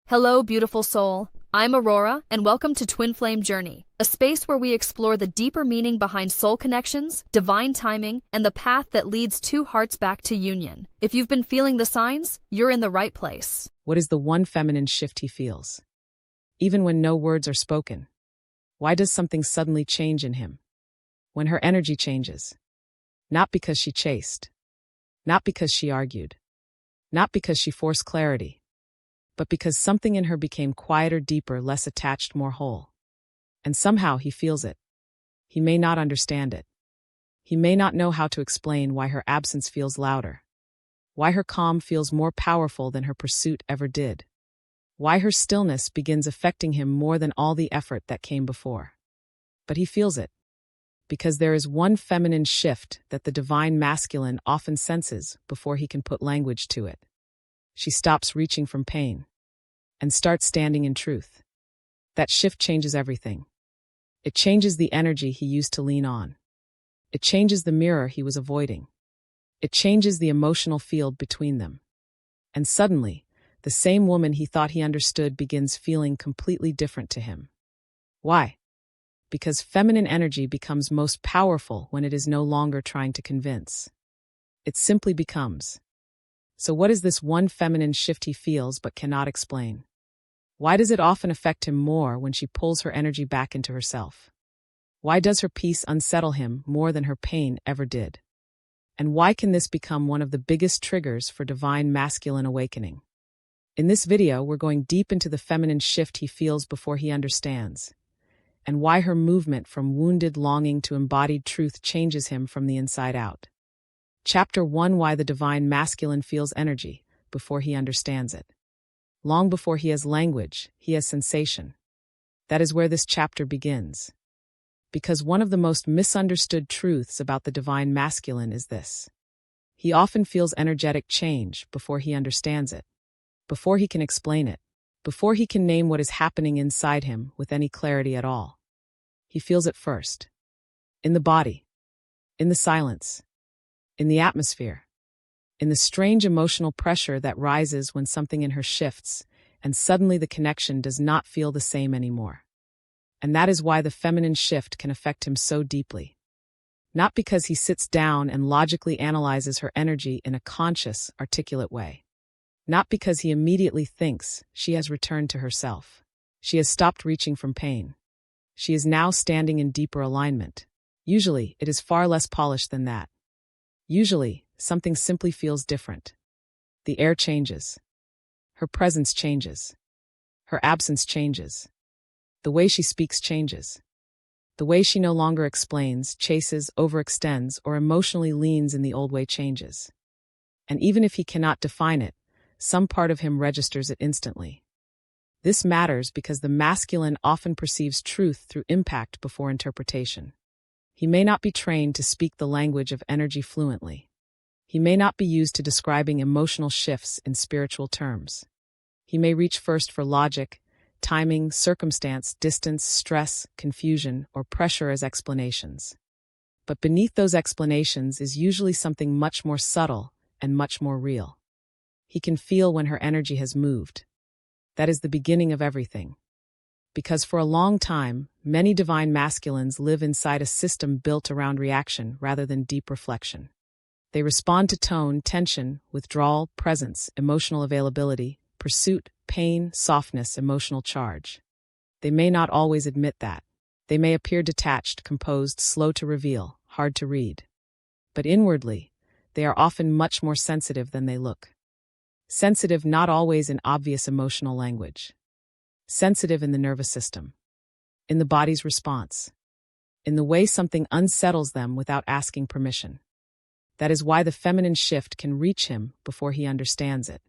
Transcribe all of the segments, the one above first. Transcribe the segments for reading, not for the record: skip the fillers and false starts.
Hello, beautiful soul. I'm Aurora, and welcome to Twin Flame Journey, a space where we explore the deeper meaning behind soul connections, divine timing, and the path that leads two hearts back to union. If you've been feeling the signs, you're in the right place. What is the one feminine shift he feels? Even when no words are spoken. Why does something suddenly change in him? When her energy changes. Not because she chased. Not because she argued. Not because she forced clarity. But because something in her became quieter, deeper, less attached, more whole. And somehow he feels it. He may not understand it. He may not know how to explain why her absence feels louder. Why her calm feels more powerful than her pursuit ever did. Why her stillness begins affecting him more than all the effort that came before. But he feels it. Because there is one feminine shift that the divine masculine often senses before he can put language to it. She stops reaching from pain and starts standing in truth. That shift changes everything. It changes the energy he used to lean on. It changes the mirror he was avoiding. It changes the emotional field between them. And suddenly, the same woman he thought he understood begins feeling completely different to him. Why? Because feminine energy becomes most powerful when it is no longer trying to convince. It simply becomes. So what is this one feminine shift he feels but cannot explain? Why does it often affect him more when she pulls her energy back into herself? Why does her peace unsettle him more than her pain ever did? And why can this become one of the biggest triggers for divine masculine awakening? In this video, we're going deep into the feminine shift he feels before he understands, and why her movement from wounded longing to embodied truth changes him from the inside out. Chapter 1: Why the divine masculine feels energy before he understands it. Long before he has language, he has sensation. That is where this chapter begins. Because one of the most misunderstood truths about the divine masculine is this. He often feels energetic change before he understands it, before he can explain it, before he can name what is happening inside him with any clarity at all. He feels it first. In the body. In the silence. In the atmosphere, in the strange emotional pressure that rises when something in her shifts, and suddenly the connection does not feel the same anymore. And that is why the feminine shift can affect him so deeply. Not because he sits down and logically analyzes her energy in a conscious, articulate way. Not because he immediately thinks she has returned to herself. She has stopped reaching from pain. She is now standing in deeper alignment. Usually, it is far less polished than that. Usually, something simply feels different. The air changes. Her presence changes. Her absence changes. The way she speaks changes. The way she no longer explains, chases, overextends, or emotionally leans in the old way changes. And even if he cannot define it, some part of him registers it instantly. This matters because the masculine often perceives truth through impact before interpretation. He may not be trained to speak the language of energy fluently. He may not be used to describing emotional shifts in spiritual terms. He may reach first for logic, timing, circumstance, distance, stress, confusion, or pressure as explanations. But beneath those explanations is usually something much more subtle and much more real. He can feel when her energy has moved. That is the beginning of everything. Because for a long time, many divine masculines live inside a system built around reaction rather than deep reflection. They respond to tone, tension, withdrawal, presence, emotional availability, pursuit, pain, softness, emotional charge. They may not always admit that. They may appear detached, composed, slow to reveal, hard to read. But inwardly, they are often much more sensitive than they look. Sensitive not always in obvious emotional language. Sensitive in the nervous system, in the body's response, in the way something unsettles them without asking permission. That is why the feminine shift can reach him before he understands it.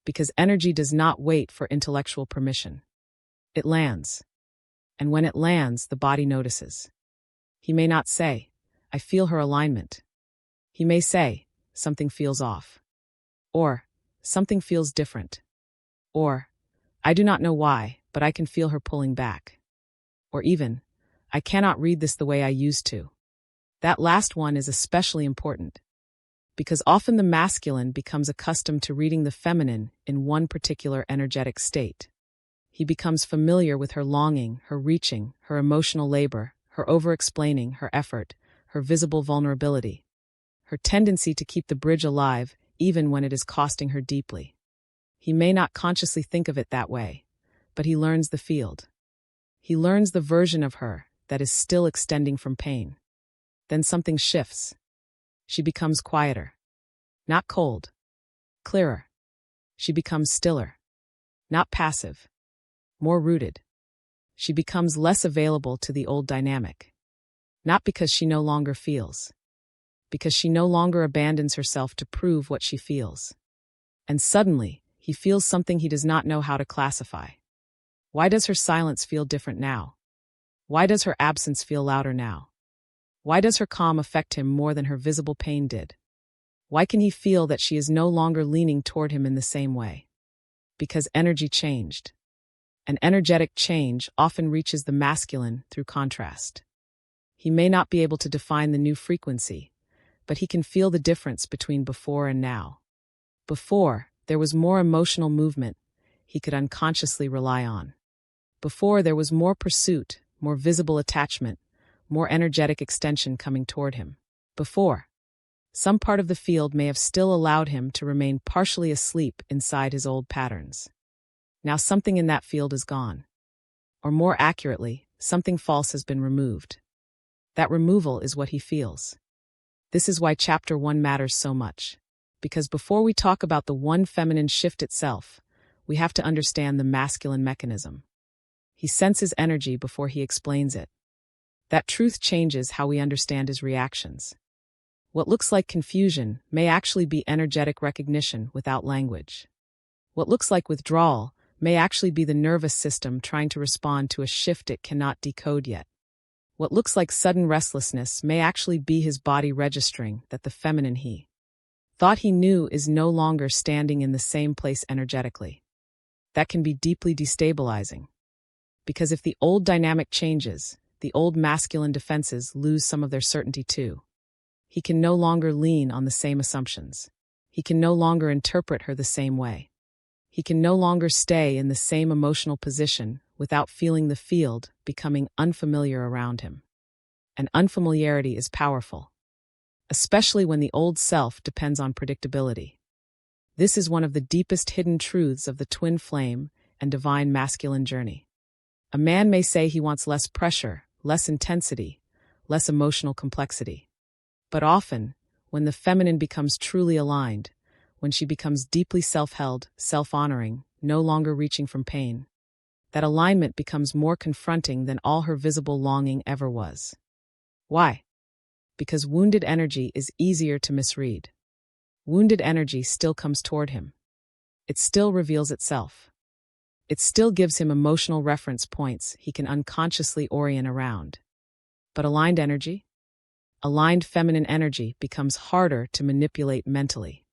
Because energy does not wait for intellectual permission. It lands. And when it lands, the body notices. He may not say, "I feel her alignment." He may say, "Something feels off." Or, "Something feels different." Or, "I do not know why, but I can feel her pulling back." Or even, "I cannot read this the way I used to." That last one is especially important. Because often the masculine becomes accustomed to reading the feminine in one particular energetic state. He becomes familiar with her longing, her reaching, her emotional labor, her over-explaining, her effort, her visible vulnerability, her tendency to keep the bridge alive even when it is costing her deeply. He may not consciously think of it that way, but he learns the field. He learns the version of her that is still extending from pain. Then something shifts. She becomes quieter. Not cold. Clearer. She becomes stiller. Not passive. More rooted. She becomes less available to the old dynamic. Not because she no longer feels. Because she no longer abandons herself to prove what she feels. And suddenly, he feels something he does not know how to classify. Why does her silence feel different now? Why does her absence feel louder now? Why does her calm affect him more than her visible pain did? Why can he feel that she is no longer leaning toward him in the same way? Because energy changed. An energetic change often reaches the masculine through contrast. He may not be able to define the new frequency, but he can feel the difference between before and now. Before, there was more emotional movement he could unconsciously rely on. Before, there was more pursuit, more visible attachment, more energetic extension coming toward him. Before, some part of the field may have still allowed him to remain partially asleep inside his old patterns. Now something in that field is gone. Or more accurately, something false has been removed. That removal is what he feels. This is why Chapter 1 matters so much. Because before we talk about the one feminine shift itself, we have to understand the masculine mechanism. He senses energy before he explains it. That truth changes how we understand his reactions. What looks like confusion may actually be energetic recognition without language. What looks like withdrawal may actually be the nervous system trying to respond to a shift it cannot decode yet. What looks like sudden restlessness may actually be his body registering that the feminine he thought he knew is no longer standing in the same place energetically. That can be deeply destabilizing. Because if the old dynamic changes, the old masculine defenses lose some of their certainty too. He can no longer lean on the same assumptions. He can no longer interpret her the same way. He can no longer stay in the same emotional position without feeling the field becoming unfamiliar around him. And unfamiliarity is powerful, especially when the old self depends on predictability. This is one of the deepest hidden truths of the twin flame and divine masculine journey. A man may say he wants less pressure, less intensity, less emotional complexity. But often, when the feminine becomes truly aligned, when she becomes deeply self-held, self-honoring, no longer reaching from pain, that alignment becomes more confronting than all her visible longing ever was. Why? Because wounded energy is easier to misread. Wounded energy still comes toward him. It still reveals itself. It still gives him emotional reference points he can unconsciously orient around. But aligned energy? Aligned feminine energy becomes harder to manipulate mentally.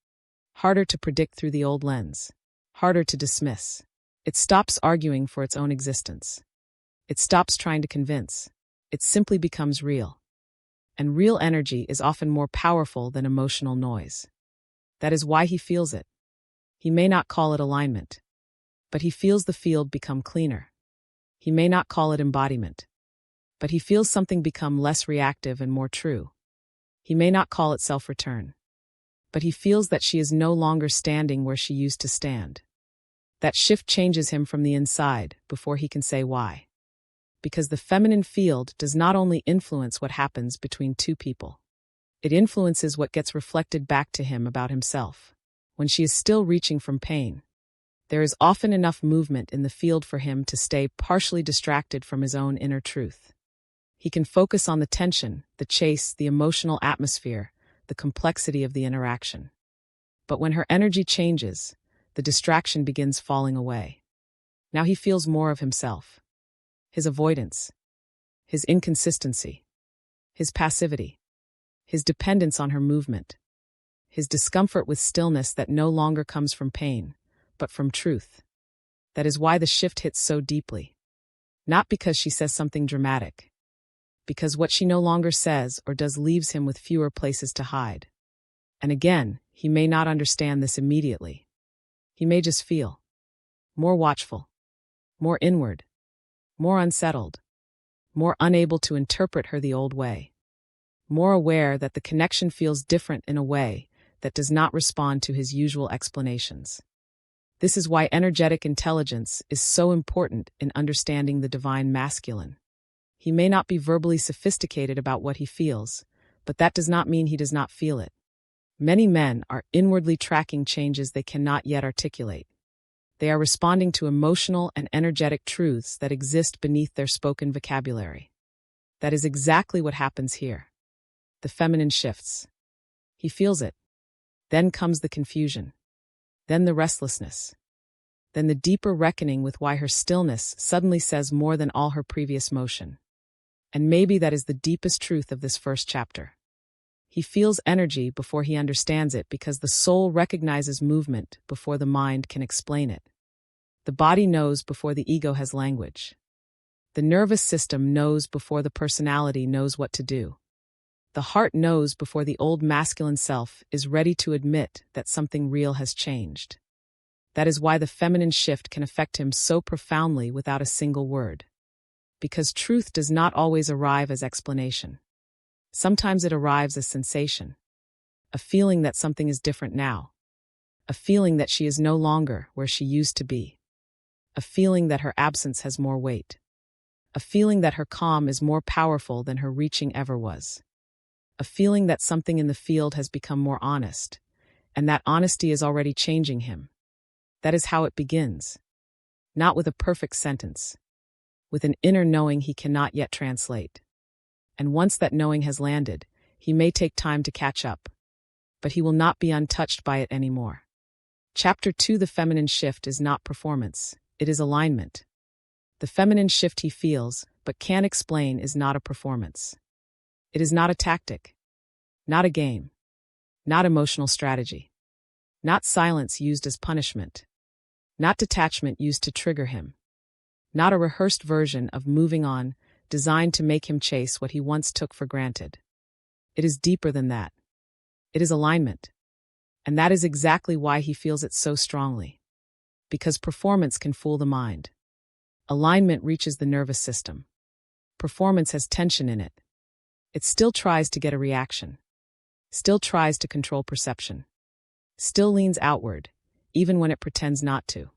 Harder to predict through the old lens. Harder to dismiss. It stops arguing for its own existence. It stops trying to convince. It simply becomes real. And real energy is often more powerful than emotional noise. That is why he feels it. He may not call it alignment, but he feels the field become cleaner. He may not call it embodiment, but he feels something become less reactive and more true. He may not call it self-return, but he feels that she is no longer standing where she used to stand. That shift changes him from the inside before he can say why. Because the feminine field does not only influence what happens between two people. It influences what gets reflected back to him about himself. When she is still reaching from pain, there is often enough movement in the field for him to stay partially distracted from his own inner truth. He can focus on the tension, the chase, the emotional atmosphere, the complexity of the interaction. But when her energy changes, the distraction begins falling away. Now he feels more of himself. His avoidance, his inconsistency, his passivity, his dependence on her movement, his discomfort with stillness that no longer comes from pain, but from truth. That is why the shift hits so deeply. Not because she says something dramatic, because what she no longer says or does leaves him with fewer places to hide. And again, he may not understand this immediately. He may just feel more watchful, more inward, more unsettled, more unable to interpret her the old way, more aware that the connection feels different in a way that does not respond to his usual explanations. This is why energetic intelligence is so important in understanding the divine masculine. He may not be verbally sophisticated about what he feels, but that does not mean he does not feel it. Many men are inwardly tracking changes they cannot yet articulate. They are responding to emotional and energetic truths that exist beneath their spoken vocabulary. That is exactly what happens here. The feminine shifts. He feels it. Then comes the confusion. Then the restlessness. Then the deeper reckoning with why her stillness suddenly says more than all her previous motion. And maybe that is the deepest truth of this first chapter. He feels energy before he understands it because the soul recognizes movement before the mind can explain it. The body knows before the ego has language. The nervous system knows before the personality knows what to do. The heart knows before the old masculine self is ready to admit that something real has changed. That is why the feminine shift can affect him so profoundly without a single word. Because truth does not always arrive as explanation. Sometimes it arrives as sensation. A feeling that something is different now. A feeling that she is no longer where she used to be. A feeling that her absence has more weight. A feeling that her calm is more powerful than her reaching ever was. A feeling that something in the field has become more honest, and that honesty is already changing him. That is how it begins. Not with a perfect sentence. With an inner knowing he cannot yet translate. And once that knowing has landed, he may take time to catch up. But he will not be untouched by it anymore. Chapter 2: The feminine shift is not performance, it is alignment. The feminine shift he feels, but can't explain, is not a performance. It is not a tactic. Not a game. Not emotional strategy. Not silence used as punishment. Not detachment used to trigger him. Not a rehearsed version of moving on, designed to make him chase what he once took for granted. It is deeper than that. It is alignment. And that is exactly why he feels it so strongly. Because performance can fool the mind. Alignment reaches the nervous system. Performance has tension in it. It still tries to get a reaction. Still tries to control perception. Still leans outward, even when it pretends not to.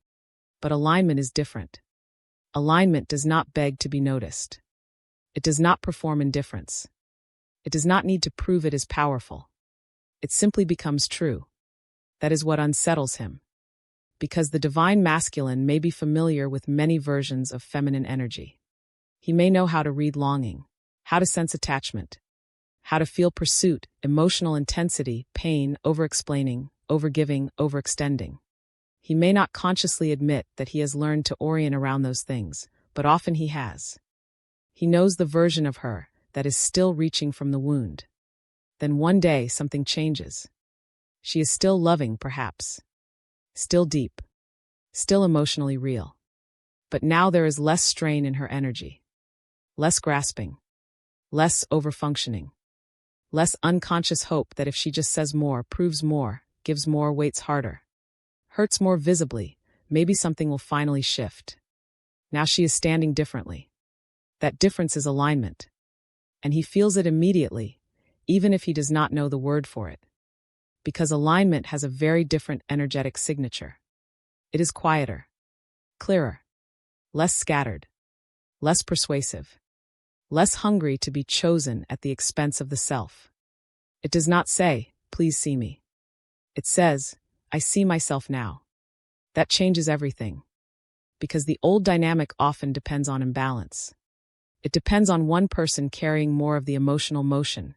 But alignment is different. Alignment does not beg to be noticed. It does not perform indifference. It does not need to prove it is powerful. It simply becomes true. That is what unsettles him. Because the divine masculine may be familiar with many versions of feminine energy. He may know how to read longing, how to sense attachment, how to feel pursuit, emotional intensity, pain, over-explaining, over-giving, overextending. He may not consciously admit that he has learned to orient around those things, but often he has. He knows the version of her that is still reaching from the wound. Then one day something changes. She is still loving, perhaps. Still deep. Still emotionally real. But now there is less strain in her energy. Less grasping. Less overfunctioning. Less unconscious hope that if she just says more, proves more, gives more, waits harder, hurts more visibly, maybe something will finally shift. Now she is standing differently. That difference is alignment. And he feels it immediately, even if he does not know the word for it. Because alignment has a very different energetic signature. It is quieter, clearer, less scattered, less persuasive, less hungry to be chosen at the expense of the self. It does not say, "Please see me." It says, "I see myself now." That changes everything. Because the old dynamic often depends on imbalance. It depends on one person carrying more of the emotional motion,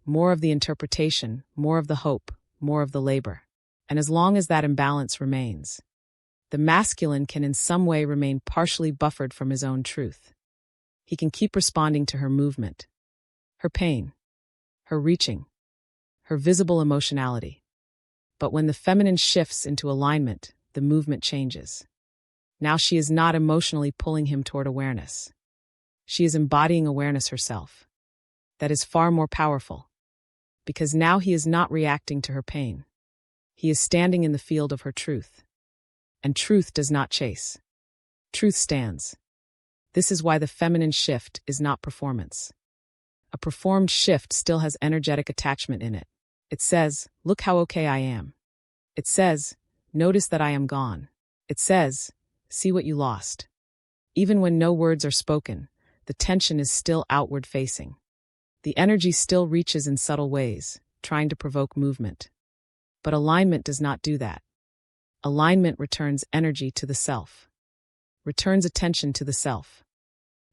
more of the interpretation, more of the hope, more of the labor. And as long as that imbalance remains, the masculine can in some way remain partially buffered from his own truth. He can keep responding to her movement, her pain, her reaching, her visible emotionality. But when the feminine shifts into alignment, the movement changes. Now she is not emotionally pulling him toward awareness. She is embodying awareness herself. That is far more powerful. because now he is not reacting to her pain. He is standing in the field of her truth. And truth does not chase. Truth stands. This is why the feminine shift is not performance. A performed shift still has energetic attachment in it. It says, look how okay I am. It says, notice that I am gone. It says, see what you lost. Even when no words are spoken, the tension is still outward facing. The energy still reaches in subtle ways, trying to provoke movement. But alignment does not do that. Alignment returns energy to the self, returns attention to the self,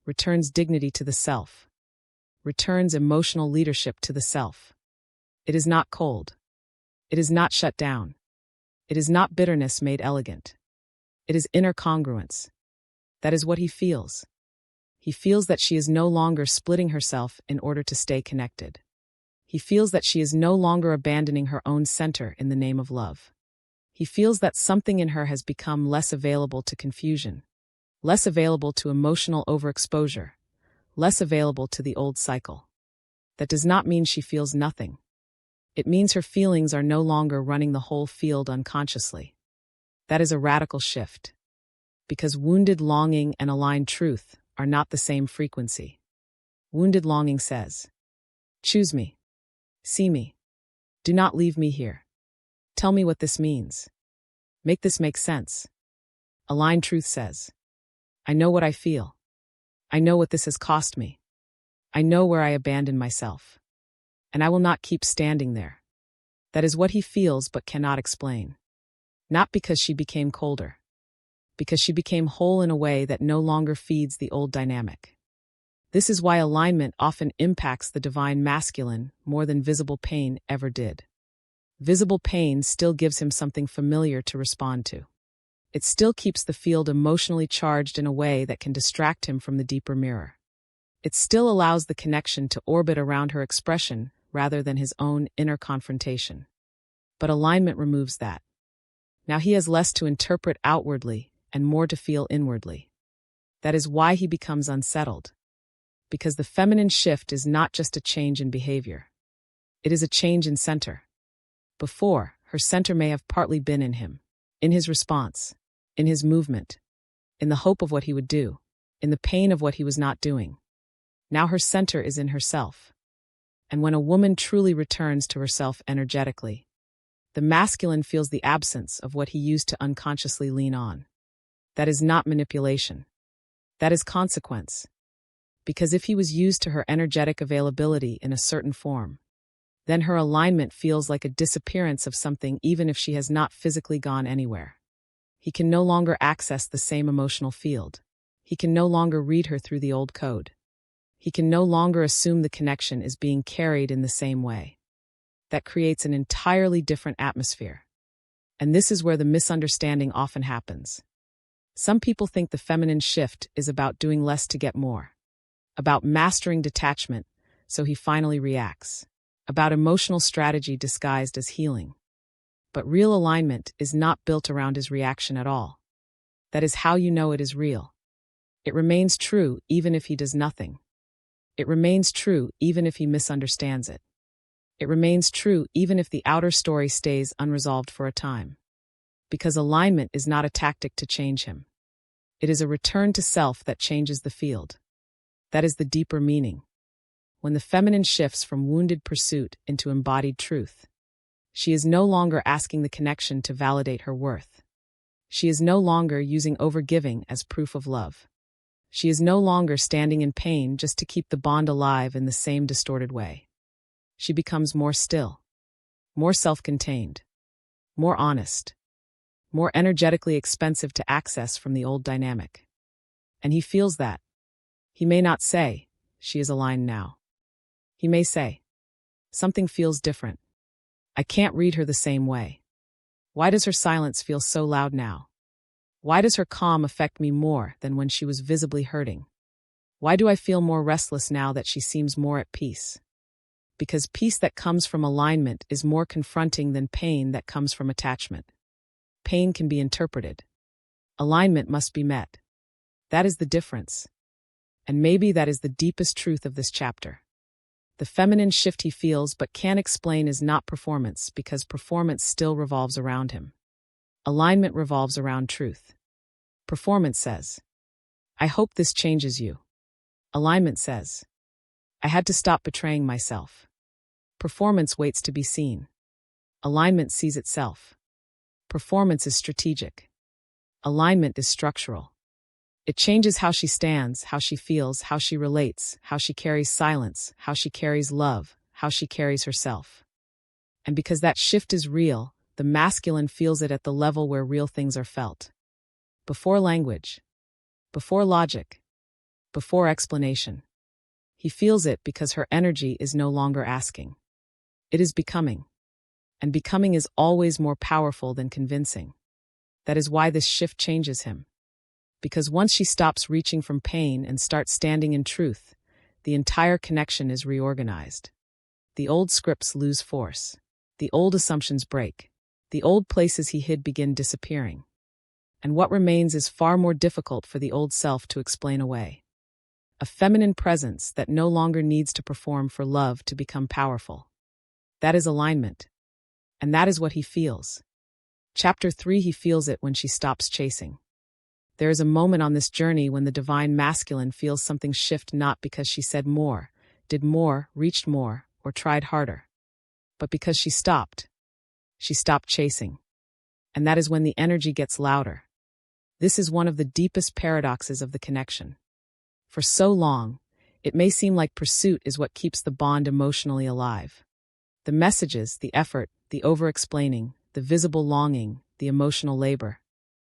returns dignity to the self, returns emotional leadership to the self. It is not cold. It is not shut down. It is not bitterness made elegant. It is inner congruence. That is what he feels. He feels that she is no longer splitting herself in order to stay connected. He feels that she is no longer abandoning her own center in the name of love. He feels that something in her has become less available to confusion, less available to emotional overexposure, less available to the old cycle. That does not mean she feels nothing. It means her feelings are no longer running the whole field unconsciously. That is a radical shift. Because wounded longing and aligned truth are not the same frequency. Wounded longing says, choose me. See me. Do not leave me here. Tell me what this means. Make this make sense. Aligned truth says, I know what I feel. I know what this has cost me. I know where I abandoned myself. And I will not keep standing there. That is what he feels but cannot explain. Not because she became colder. Because she became whole in a way that no longer feeds the old dynamic. This is why alignment often impacts the divine masculine more than visible pain ever did. Visible pain still gives him something familiar to respond to. It still keeps the field emotionally charged in a way that can distract him from the deeper mirror. It still allows the connection to orbit around her expression rather than his own inner confrontation. But alignment removes that. Now he has less to interpret outwardly and more to feel inwardly. That is why he becomes unsettled. Because the feminine shift is not just a change in behavior. It is a change in center. Before, her center may have partly been in him, in his response, in his movement, in the hope of what he would do, in the pain of what he was not doing. Now her center is in herself. And when a woman truly returns to herself energetically, the masculine feels the absence of what he used to unconsciously lean on. That is not manipulation. That is consequence. Because if he was used to her energetic availability in a certain form, then her alignment feels like a disappearance of something even if she has not physically gone anywhere. He can no longer access the same emotional field. He can no longer read her through the old code. He can no longer assume the connection is being carried in the same way. That creates an entirely different atmosphere. And this is where the misunderstanding often happens. Some people think the feminine shift is about doing less to get more. About mastering detachment, so he finally reacts. About emotional strategy disguised as healing. But real alignment is not built around his reaction at all. That is how you know it is real. It remains true even if he does nothing. It remains true even if he misunderstands it. It remains true even if the outer story stays unresolved for a time. Because alignment is not a tactic to change him. It is a return to self that changes the field. That is the deeper meaning. When the feminine shifts from wounded pursuit into embodied truth, she is no longer asking the connection to validate her worth. She is no longer using overgiving as proof of love. She is no longer standing in pain just to keep the bond alive in the same distorted way. She becomes more still, more self-contained, more honest, more energetically expensive to access from the old dynamic. And he feels that. He may not say, she is aligned now. He may say, something feels different. I can't read her the same way. Why does her silence feel so loud now? Why does her calm affect me more than when she was visibly hurting? Why do I feel more restless now that she seems more at peace? Because peace that comes from alignment is more confronting than pain that comes from attachment. Pain can be interpreted. Alignment must be met. That is the difference. And maybe that is the deepest truth of this chapter. The feminine shift he feels but can't explain is not performance, because performance still revolves around him. Alignment revolves around truth. Performance says, I hope this changes you. Alignment says, I had to stop betraying myself. Performance waits to be seen. Alignment sees itself. Performance is strategic. Alignment is structural. It changes how she stands, how she feels, how she relates, how she carries silence, how she carries love, how she carries herself. And because that shift is real, the masculine feels it at the level where real things are felt. Before language, before logic, before explanation. He feels it because her energy is no longer asking. It is becoming. And becoming is always more powerful than convincing. That is why this shift changes him. Because once she stops reaching from pain and starts standing in truth, the entire connection is reorganized. The old scripts lose force. The old assumptions break. The old places he hid begin disappearing. And what remains is far more difficult for the old self to explain away. A feminine presence that no longer needs to perform for love to become powerful. That is alignment. And that is what he feels. Chapter 3. He feels it when she stops chasing. There is a moment on this journey when the divine masculine feels something shift, not because she said more, did more, reached more, or tried harder, but because she stopped. She stopped chasing. And that is when the energy gets louder. This is one of the deepest paradoxes of the connection. For so long, it may seem like pursuit is what keeps the bond emotionally alive. The messages, the effort, the over-explaining, the visible longing, the emotional labor.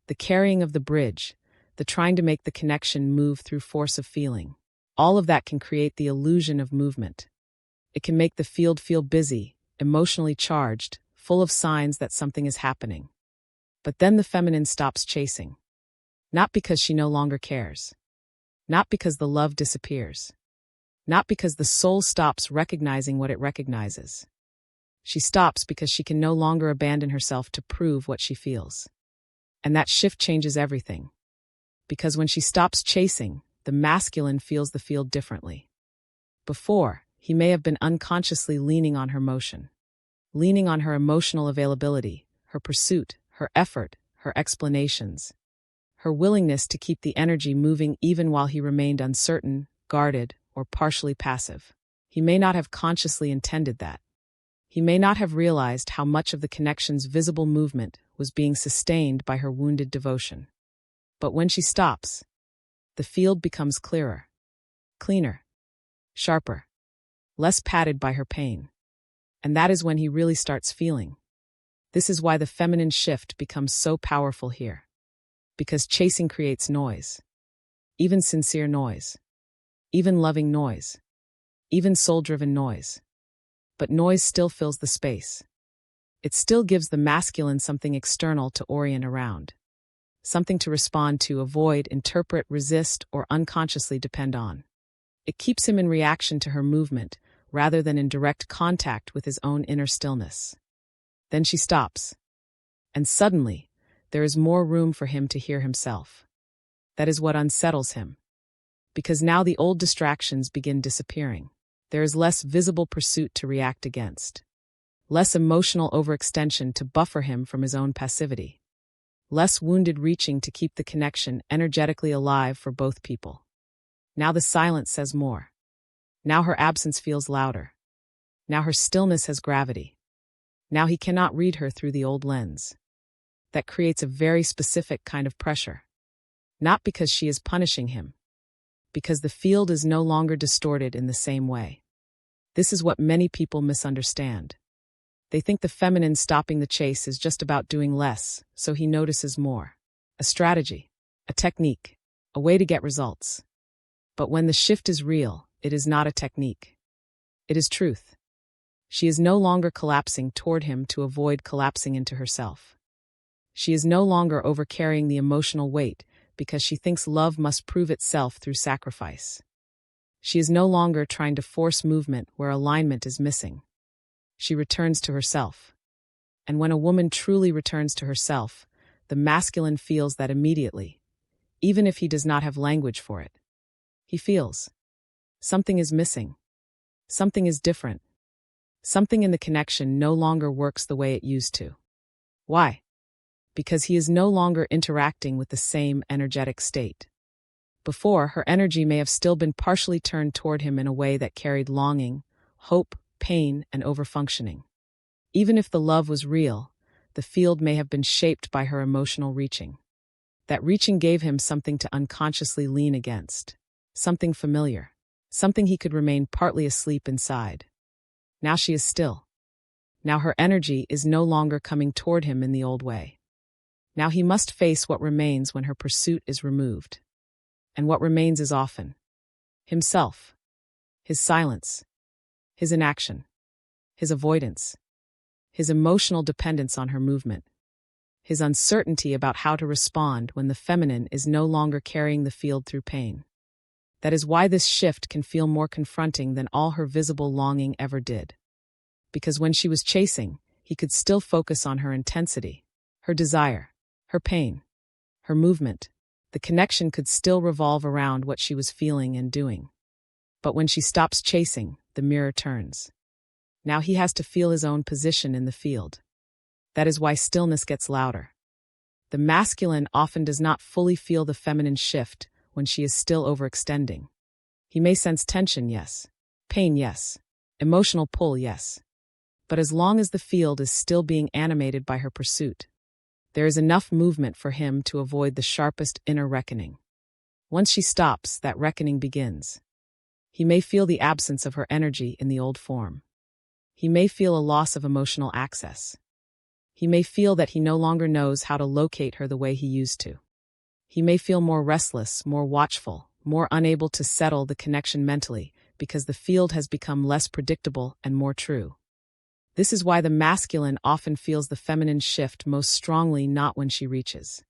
The carrying of the bridge, the trying to make the connection move through force of feeling. All of that can create the illusion of movement. It can make the field feel busy, emotionally charged, full of signs that something is happening. But then the feminine stops chasing. Not because she no longer cares. Not because the love disappears. Not because the soul stops recognizing what it recognizes. She stops because she can no longer abandon herself to prove what she feels. And that shift changes everything. Because when she stops chasing, the masculine feels the field differently. Before, he may have been unconsciously leaning on her motion. Leaning on her emotional availability, her pursuit, her effort, her explanations. Her willingness to keep the energy moving even while he remained uncertain, guarded, or partially passive. He may not have consciously intended that. He may not have realized how much of the connection's visible movement was being sustained by her wounded devotion. But when she stops, the field becomes clearer, cleaner, sharper, less padded by her pain. And that is when he really starts feeling. This is why the feminine shift becomes so powerful here. Because chasing creates noise. Even sincere noise. Even loving noise. Even soul-driven noise. But noise still fills the space. It still gives the masculine something external to orient around. Something to respond to, avoid, interpret, resist, or unconsciously depend on. It keeps him in reaction to her movement, rather than in direct contact with his own inner stillness. Then she stops. And suddenly, there is more room for him to hear himself. That is what unsettles him. Because now the old distractions begin disappearing. There is less visible pursuit to react against. Less emotional overextension to buffer him from his own passivity. Less wounded reaching to keep the connection energetically alive for both people. Now the silence says more. Now her absence feels louder. Now her stillness has gravity. Now he cannot read her through the old lens. That creates a very specific kind of pressure. Not because she is punishing him. Because the field is no longer distorted in the same way. This is what many people misunderstand. They think the feminine stopping the chase is just about doing less, so he notices more. A strategy, a technique, a way to get results. But when the shift is real, it is not a technique. It is truth. She is no longer collapsing toward him to avoid collapsing into herself. She is no longer overcarrying the emotional weight because she thinks love must prove itself through sacrifice. She is no longer trying to force movement where alignment is missing. She returns to herself. And when a woman truly returns to herself, the masculine feels that immediately, even if he does not have language for it. He feels something is missing. Something is different. Something in the connection no longer works the way it used to. Why? Because he is no longer interacting with the same energetic state. Before, her energy may have still been partially turned toward him in a way that carried longing, hope, pain, and overfunctioning. Even if the love was real, the field may have been shaped by her emotional reaching. That reaching gave him something to unconsciously lean against. Something familiar. Something he could remain partly asleep inside. Now she is still. Now her energy is no longer coming toward him in the old way. Now he must face what remains when her pursuit is removed. And what remains is often himself, his silence, his inaction, his avoidance, his emotional dependence on her movement, his uncertainty about how to respond when the feminine is no longer carrying the field through pain. That is why this shift can feel more confronting than all her visible longing ever did. Because when she was chasing, he could still focus on her intensity, her desire, her pain, her movement. The connection could still revolve around what she was feeling and doing. But when she stops chasing, the mirror turns. Now he has to feel his own position in the field. That is why stillness gets louder. The masculine often does not fully feel the feminine shift when she is still overextending. He may sense tension, yes. Pain, yes. Emotional pull, yes. But as long as the field is still being animated by her pursuit, there is enough movement for him to avoid the sharpest inner reckoning. Once she stops, that reckoning begins. He may feel the absence of her energy in the old form. He may feel a loss of emotional access. He may feel that he no longer knows how to locate her the way he used to. He may feel more restless, more watchful, more unable to settle the connection mentally because the field has become less predictable and more true. This is why the masculine often feels the feminine shift most strongly not when she reaches,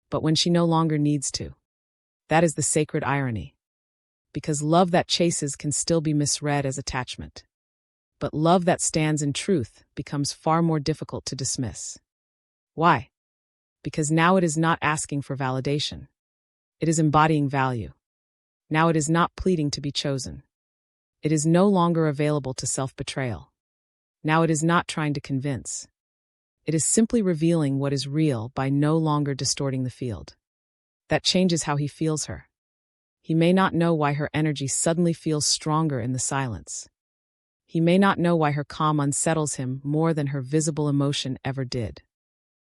but when she no longer needs to. That is the sacred irony. Because love that chases can still be misread as attachment. But love that stands in truth becomes far more difficult to dismiss. Why? Because now it is not asking for validation. It is embodying value. Now it is not pleading to be chosen. It is no longer available to self-betrayal. Now it is not trying to convince. It is simply revealing what is real by no longer distorting the field. That changes how he feels her. He may not know why her energy suddenly feels stronger in the silence. He may not know why her calm unsettles him more than her visible emotion ever did.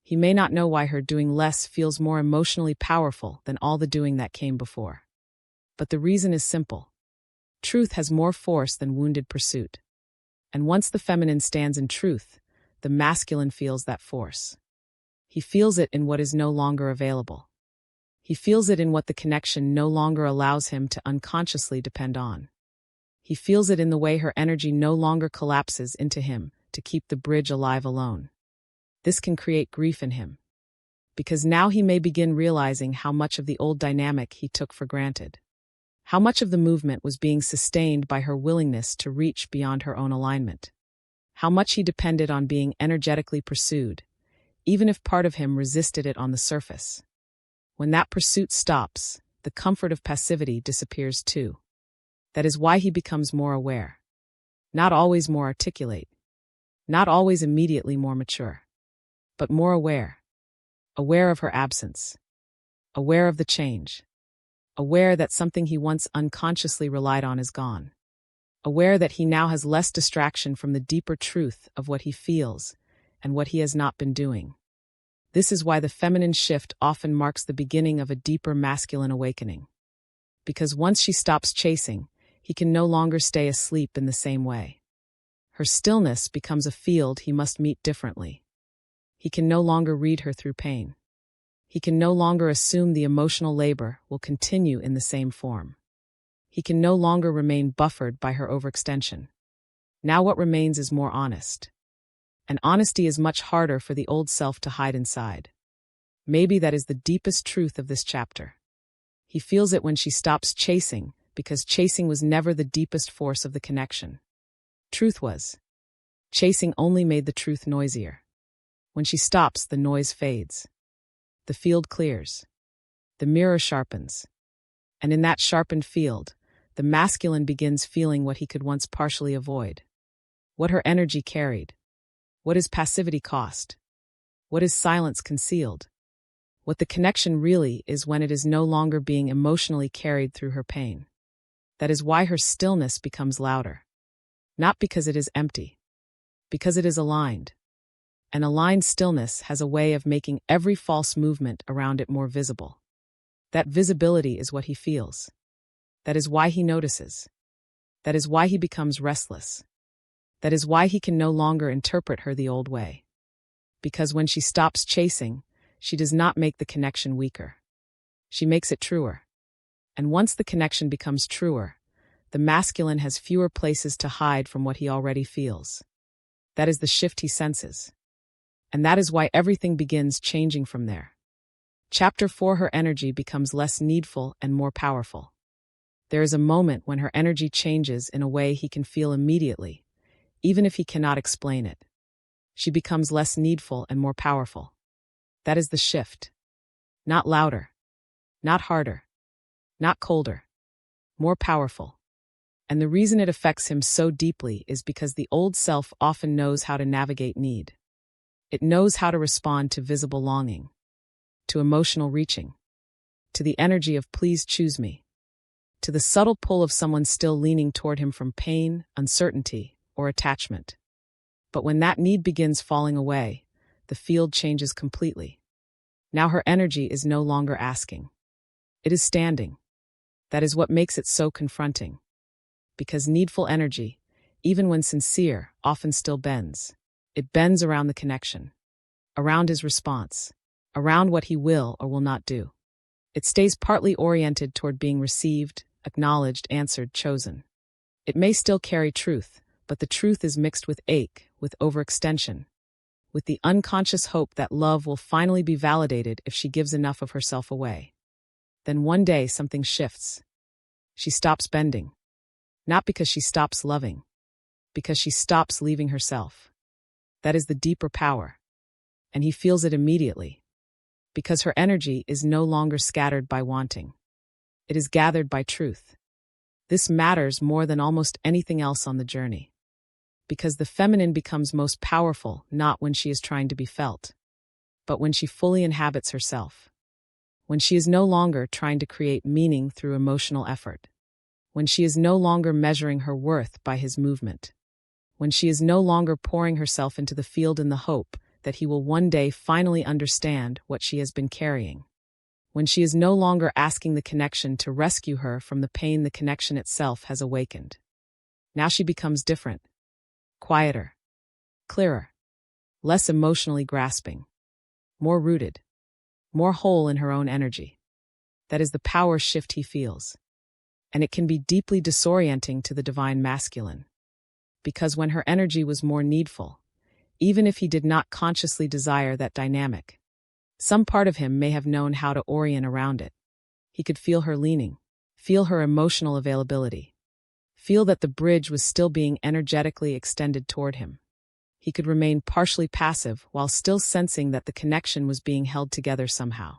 He may not know why her doing less feels more emotionally powerful than all the doing that came before. But the reason is simple. Truth has more force than wounded pursuit. And once the feminine stands in truth, the masculine feels that force. He feels it in what is no longer available. He feels it in what the connection no longer allows him to unconsciously depend on. He feels it in the way her energy no longer collapses into him to keep the bridge alive alone. This can create grief in him. Because now he may begin realizing how much of the old dynamic he took for granted. How much of the movement was being sustained by her willingness to reach beyond her own alignment. How much he depended on being energetically pursued, even if part of him resisted it on the surface. When that pursuit stops, the comfort of passivity disappears too. That is why he becomes more aware. Not always more articulate. Not always immediately more mature. But more aware. Aware of her absence. Aware of the change. Aware that something he once unconsciously relied on is gone. Aware that he now has less distraction from the deeper truth of what he feels and what he has not been doing. This is why the feminine shift often marks the beginning of a deeper masculine awakening. Because once she stops chasing, he can no longer stay asleep in the same way. Her stillness becomes a field he must meet differently. He can no longer read her through pain. He can no longer assume the emotional labor will continue in the same form. He can no longer remain buffered by her overextension. Now what remains is more honest. And honesty is much harder for the old self to hide inside. Maybe that is the deepest truth of this chapter. He feels it when she stops chasing, because chasing was never the deepest force of the connection. Truth was. Chasing only made the truth noisier. When she stops, the noise fades. The field clears. The mirror sharpens. And in that sharpened field, the masculine begins feeling what he could once partially avoid. What her energy carried. What his passivity cost. What his silence concealed. What the connection really is when it is no longer being emotionally carried through her pain. That is why her stillness becomes louder. Not because it is empty. Because it is aligned. An aligned stillness has a way of making every false movement around it more visible. That visibility is what he feels. That is why he notices. That is why he becomes restless. That is why he can no longer interpret her the old way. Because when she stops chasing, she does not make the connection weaker. She makes it truer. And once the connection becomes truer, the masculine has fewer places to hide from what he already feels. That is the shift he senses. And that is why everything begins changing from there. Chapter 4: Her energy becomes less needful and more powerful. There is a moment when her energy changes in a way he can feel immediately, even if he cannot explain it. She becomes less needful and more powerful. That is the shift. Not louder. Not harder. Not colder. More powerful. And the reason it affects him so deeply is because the old self often knows how to navigate need. It knows how to respond to visible longing, to emotional reaching, to the energy of please choose me, to the subtle pull of someone still leaning toward him from pain, uncertainty, or attachment. But when that need begins falling away, the field changes completely. Now her energy is no longer asking. It is standing. That is what makes it so confronting. Because needful energy, even when sincere, often still bends. It bends around the connection, around his response, around what he will or will not do. It stays partly oriented toward being received, acknowledged, answered, chosen. It may still carry truth, but the truth is mixed with ache, with overextension, with the unconscious hope that love will finally be validated if she gives enough of herself away. Then one day something shifts. She stops bending. Not because she stops loving, because she stops leaving herself. That is the deeper power. And he feels it immediately. Because her energy is no longer scattered by wanting. It is gathered by truth. This matters more than almost anything else on the journey. Because the feminine becomes most powerful not when she is trying to be felt, but when she fully inhabits herself. When she is no longer trying to create meaning through emotional effort. When she is no longer measuring her worth by his movement. When she is no longer pouring herself into the field in the hope that he will one day finally understand what she has been carrying. When she is no longer asking the connection to rescue her from the pain the connection itself has awakened. Now she becomes different. Quieter. Clearer. Less emotionally grasping. More rooted. More whole in her own energy. That is the power shift he feels. And it can be deeply disorienting to the divine masculine. Because when her energy was more needful, even if he did not consciously desire that dynamic, some part of him may have known how to orient around it. He could feel her leaning, feel her emotional availability, feel that the bridge was still being energetically extended toward him. He could remain partially passive while still sensing that the connection was being held together somehow.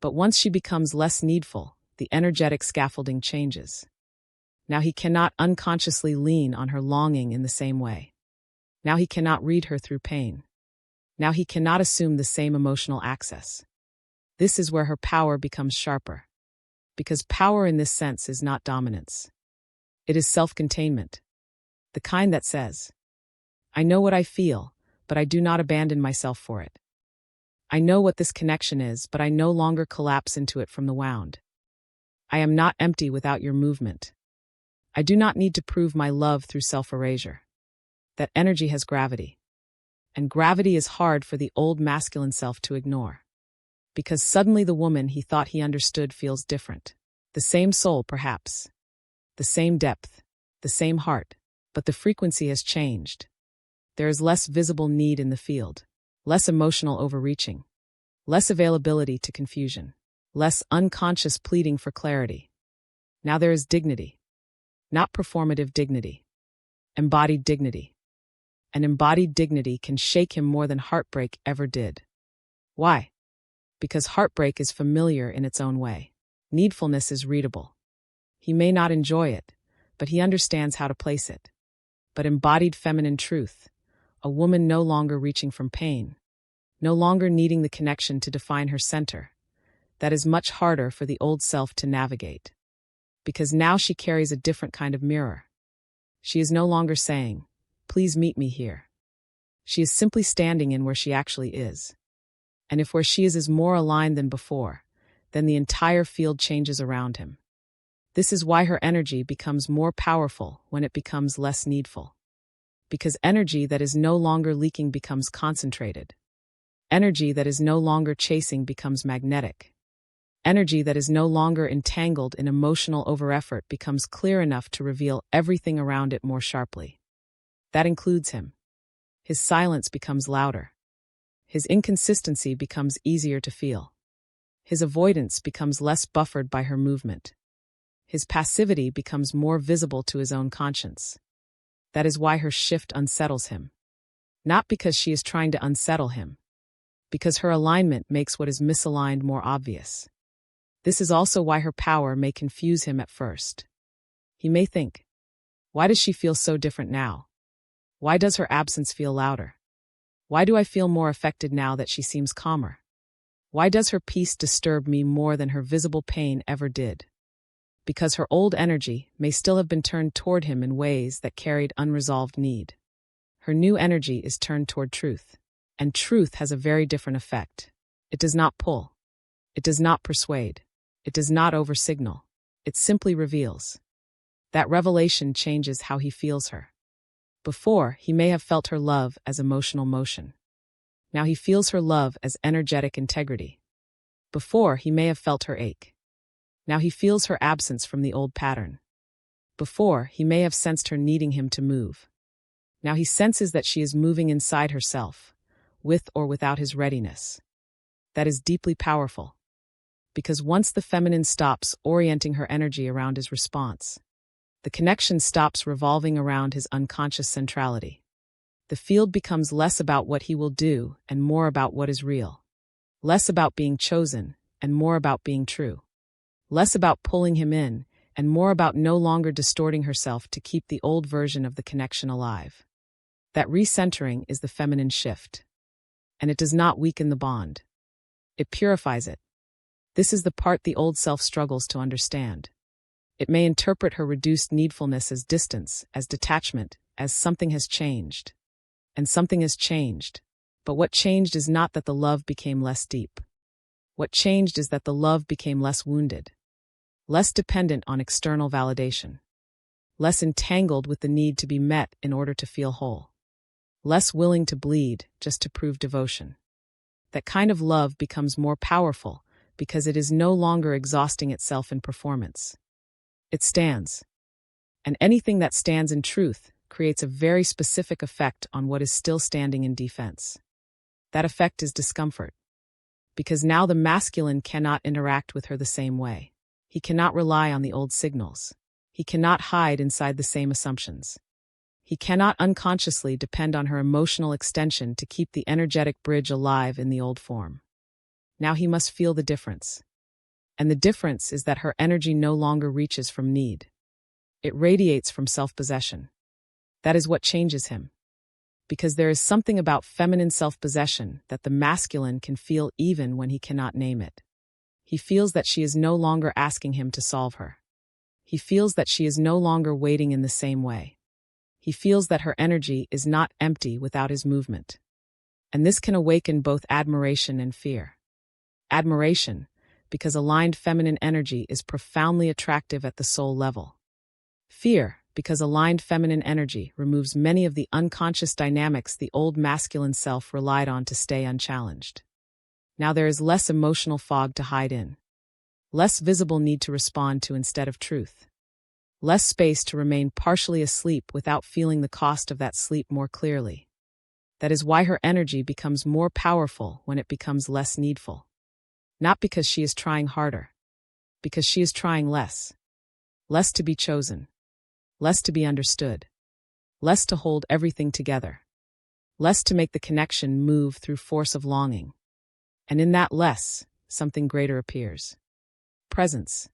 But once she becomes less needful, the energetic scaffolding changes. Now he cannot unconsciously lean on her longing in the same way. Now he cannot read her through pain. Now he cannot assume the same emotional access. This is where her power becomes sharper. Because power in this sense is not dominance. It is self-containment. The kind that says, I know what I feel, but I do not abandon myself for it. I know what this connection is, but I no longer collapse into it from the wound. I am not empty without your movement. I do not need to prove my love through self-erasure. That energy has gravity. And gravity is hard for the old masculine self to ignore. Because suddenly the woman he thought he understood feels different. The same soul, perhaps. The same depth. The same heart. But the frequency has changed. There is less visible need in the field. Less emotional overreaching. Less availability to confusion. Less unconscious pleading for clarity. Now there is dignity. Not performative dignity. Embodied dignity. And embodied dignity can shake him more than heartbreak ever did. Why? Because heartbreak is familiar in its own way. Needfulness is readable. He may not enjoy it, but he understands how to place it. But embodied feminine truth, a woman no longer reaching from pain, no longer needing the connection to define her center, that is much harder for the old self to navigate. Because now she carries a different kind of mirror. She is no longer saying, "Please meet me here." She is simply standing in where she actually is. And if where she is more aligned than before, then the entire field changes around him. This is why her energy becomes more powerful when it becomes less needful. Because energy that is no longer leaking becomes concentrated. Energy that is no longer chasing becomes magnetic. Energy that is no longer entangled in emotional overeffort becomes clear enough to reveal everything around it more sharply. That includes him. His silence becomes louder. His inconsistency becomes easier to feel. His avoidance becomes less buffered by her movement. His passivity becomes more visible to his own conscience. That is why her shift unsettles him. Not because she is trying to unsettle him. Because her alignment makes what is misaligned more obvious. This is also why her power may confuse him at first. He may think, why does she feel so different now? Why does her absence feel louder? Why do I feel more affected now that she seems calmer? Why does her peace disturb me more than her visible pain ever did? Because her old energy may still have been turned toward him in ways that carried unresolved need. Her new energy is turned toward truth. And truth has a very different effect. It does not pull. It does not persuade. It does not over-signal. It simply reveals. That revelation changes how he feels her. Before, he may have felt her love as emotional motion. Now he feels her love as energetic integrity. Before, he may have felt her ache. Now he feels her absence from the old pattern. Before, he may have sensed her needing him to move. Now he senses that she is moving inside herself, with or without his readiness. That is deeply powerful. Because once the feminine stops orienting her energy around his response, the connection stops revolving around his unconscious centrality. The field becomes less about what he will do and more about what is real. Less about being chosen and more about being true. Less about pulling him in and more about no longer distorting herself to keep the old version of the connection alive. That recentering is the feminine shift. And it does not weaken the bond. It purifies it. This is the part the old self struggles to understand. It may interpret her reduced needfulness as distance, as detachment, as something has changed. And something has changed. But what changed is not that the love became less deep. What changed is that the love became less wounded. Less dependent on external validation. Less entangled with the need to be met in order to feel whole. Less willing to bleed just to prove devotion. That kind of love becomes more powerful because it is no longer exhausting itself in performance. It stands. And anything that stands in truth creates a very specific effect on what is still standing in defense. That effect is discomfort. Because now the masculine cannot interact with her the same way. He cannot rely on the old signals. He cannot hide inside the same assumptions. He cannot unconsciously depend on her emotional extension to keep the energetic bridge alive in the old form. Now he must feel the difference. And the difference is that her energy no longer reaches from need. It radiates from self-possession. That is what changes him. Because there is something about feminine self-possession that the masculine can feel even when he cannot name it. He feels that she is no longer asking him to solve her. He feels that she is no longer waiting in the same way. He feels that her energy is not empty without his movement. And this can awaken both admiration and fear. Admiration, because aligned feminine energy is profoundly attractive at the soul level. Fear, because aligned feminine energy removes many of the unconscious dynamics the old masculine self relied on to stay unchallenged. Now there is less emotional fog to hide in. Less visible need to respond to instead of truth. Less space to remain partially asleep without feeling the cost of that sleep more clearly. That is why her energy becomes more powerful when it becomes less needful. Not because she is trying harder. Because she is trying less. Less to be chosen. Less to be understood. Less to hold everything together. Less to make the connection move through force of longing. And in that less, something greater appears. Presence.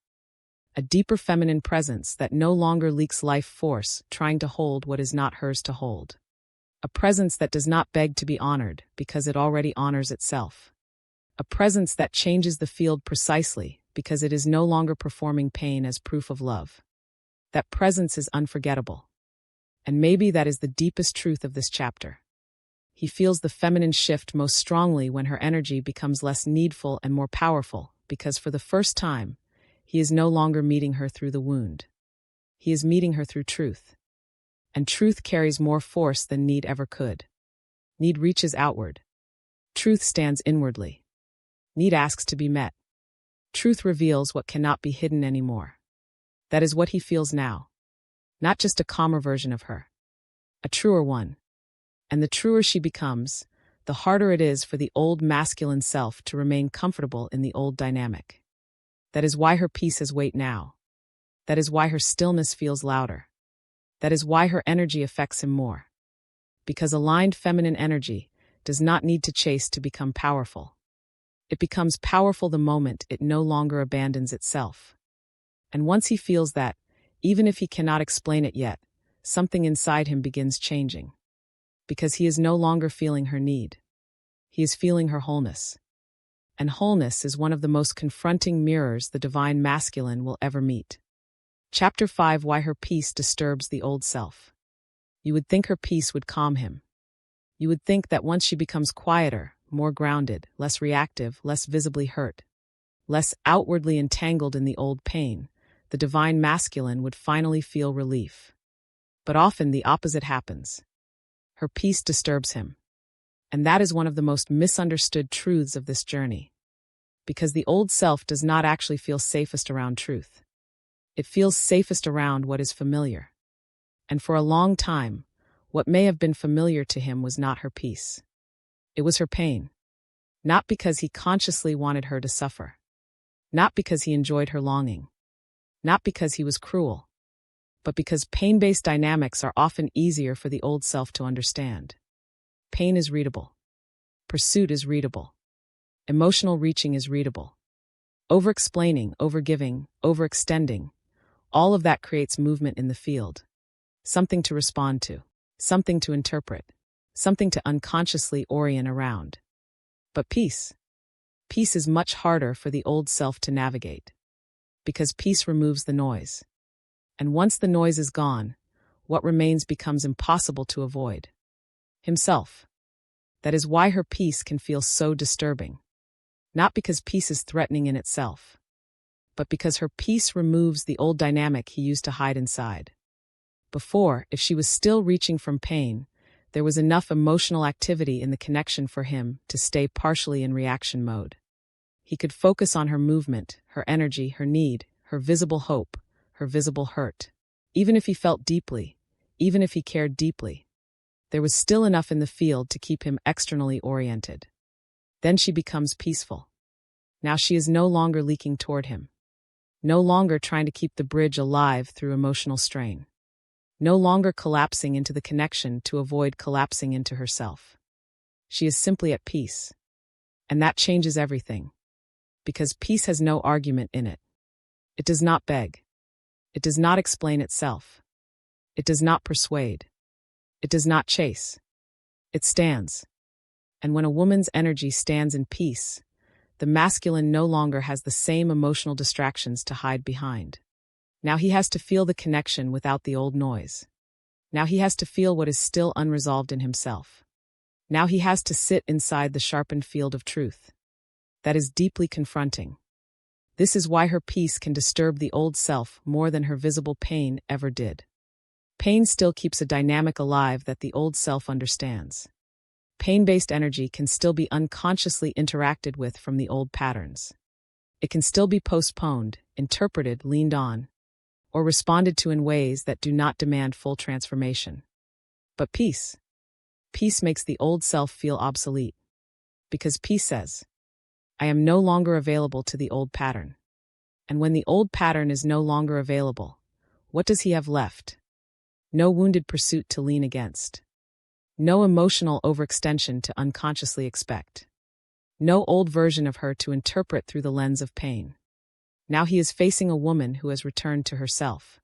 a deeper feminine presence that no longer leaks life force, trying to hold what is not hers to hold. A presence that does not beg to be honored because it already honors itself. A presence that changes the field precisely because it is no longer performing pain as proof of love. That presence is unforgettable. And maybe that is the deepest truth of this chapter. He feels the feminine shift most strongly when her energy becomes less needful and more powerful, because for the first time, he is no longer meeting her through the wound. He is meeting her through truth. And truth carries more force than need ever could. Need reaches outward. Truth stands inwardly. Need asks to be met. Truth reveals what cannot be hidden anymore. That is what he feels now. Not just a calmer version of her. A truer one. And the truer she becomes, the harder it is for the old masculine self to remain comfortable in the old dynamic. That is why her peace has weight now. That is why her stillness feels louder. That is why her energy affects him more. Because aligned feminine energy does not need to chase to become powerful. It becomes powerful the moment it no longer abandons itself. And once he feels that, even if he cannot explain it yet, something inside him begins changing. Because he is no longer feeling her need. He is feeling her wholeness. And wholeness is one of the most confronting mirrors the divine masculine will ever meet. Chapter 5: Why her peace disturbs the old self. You would think her peace would calm him. You would think that once she becomes quieter, more grounded, less reactive, less visibly hurt, less outwardly entangled in the old pain, the divine masculine would finally feel relief. But often the opposite happens. Her peace disturbs him. And that is one of the most misunderstood truths of this journey. Because the old self does not actually feel safest around truth. It feels safest around what is familiar. And for a long time, what may have been familiar to him was not her peace. It was her pain. Not because he consciously wanted her to suffer. Not because he enjoyed her longing. Not because he was cruel. But because pain-based dynamics are often easier for the old self to understand. Pain is readable. Pursuit is readable. Emotional reaching is readable. Over-explaining, over-giving, overextending, all of that creates movement in the field. Something to respond to. Something to interpret. Something to unconsciously orient around. But peace. Peace is much harder for the old self to navigate. Because peace removes the noise. And once the noise is gone, what remains becomes impossible to avoid. Himself. That is why her peace can feel so disturbing. Not because peace is threatening in itself, but because her peace removes the old dynamic he used to hide inside. Before, if she was still reaching from pain, there was enough emotional activity in the connection for him to stay partially in reaction mode. He could focus on her movement, her energy, her need, her visible hope, her visible hurt. Even if he felt deeply, even if he cared deeply, there was still enough in the field to keep him externally oriented. Then she becomes peaceful. Now she is no longer leaking toward him. No longer trying to keep the bridge alive through emotional strain. No longer collapsing into the connection to avoid collapsing into herself. She is simply at peace. And that changes everything. Because peace has no argument in it. It does not beg. It does not explain itself. It does not persuade. It does not chase. It stands. And when a woman's energy stands in peace, the masculine no longer has the same emotional distractions to hide behind. Now he has to feel the connection without the old noise. Now he has to feel what is still unresolved in himself. Now he has to sit inside the sharpened field of truth. That is deeply confronting. This is why her peace can disturb the old self more than her visible pain ever did. Pain still keeps a dynamic alive that the old self understands. Pain-based energy can still be unconsciously interacted with from the old patterns. It can still be postponed, interpreted, leaned on, or responded to in ways that do not demand full transformation. But peace makes the old self feel obsolete. Because peace says, I am no longer available to the old pattern. And when the old pattern is no longer available, what does he have left? No wounded pursuit to lean against. No emotional overextension to unconsciously expect. No old version of her to interpret through the lens of pain. Now he is facing a woman who has returned to herself.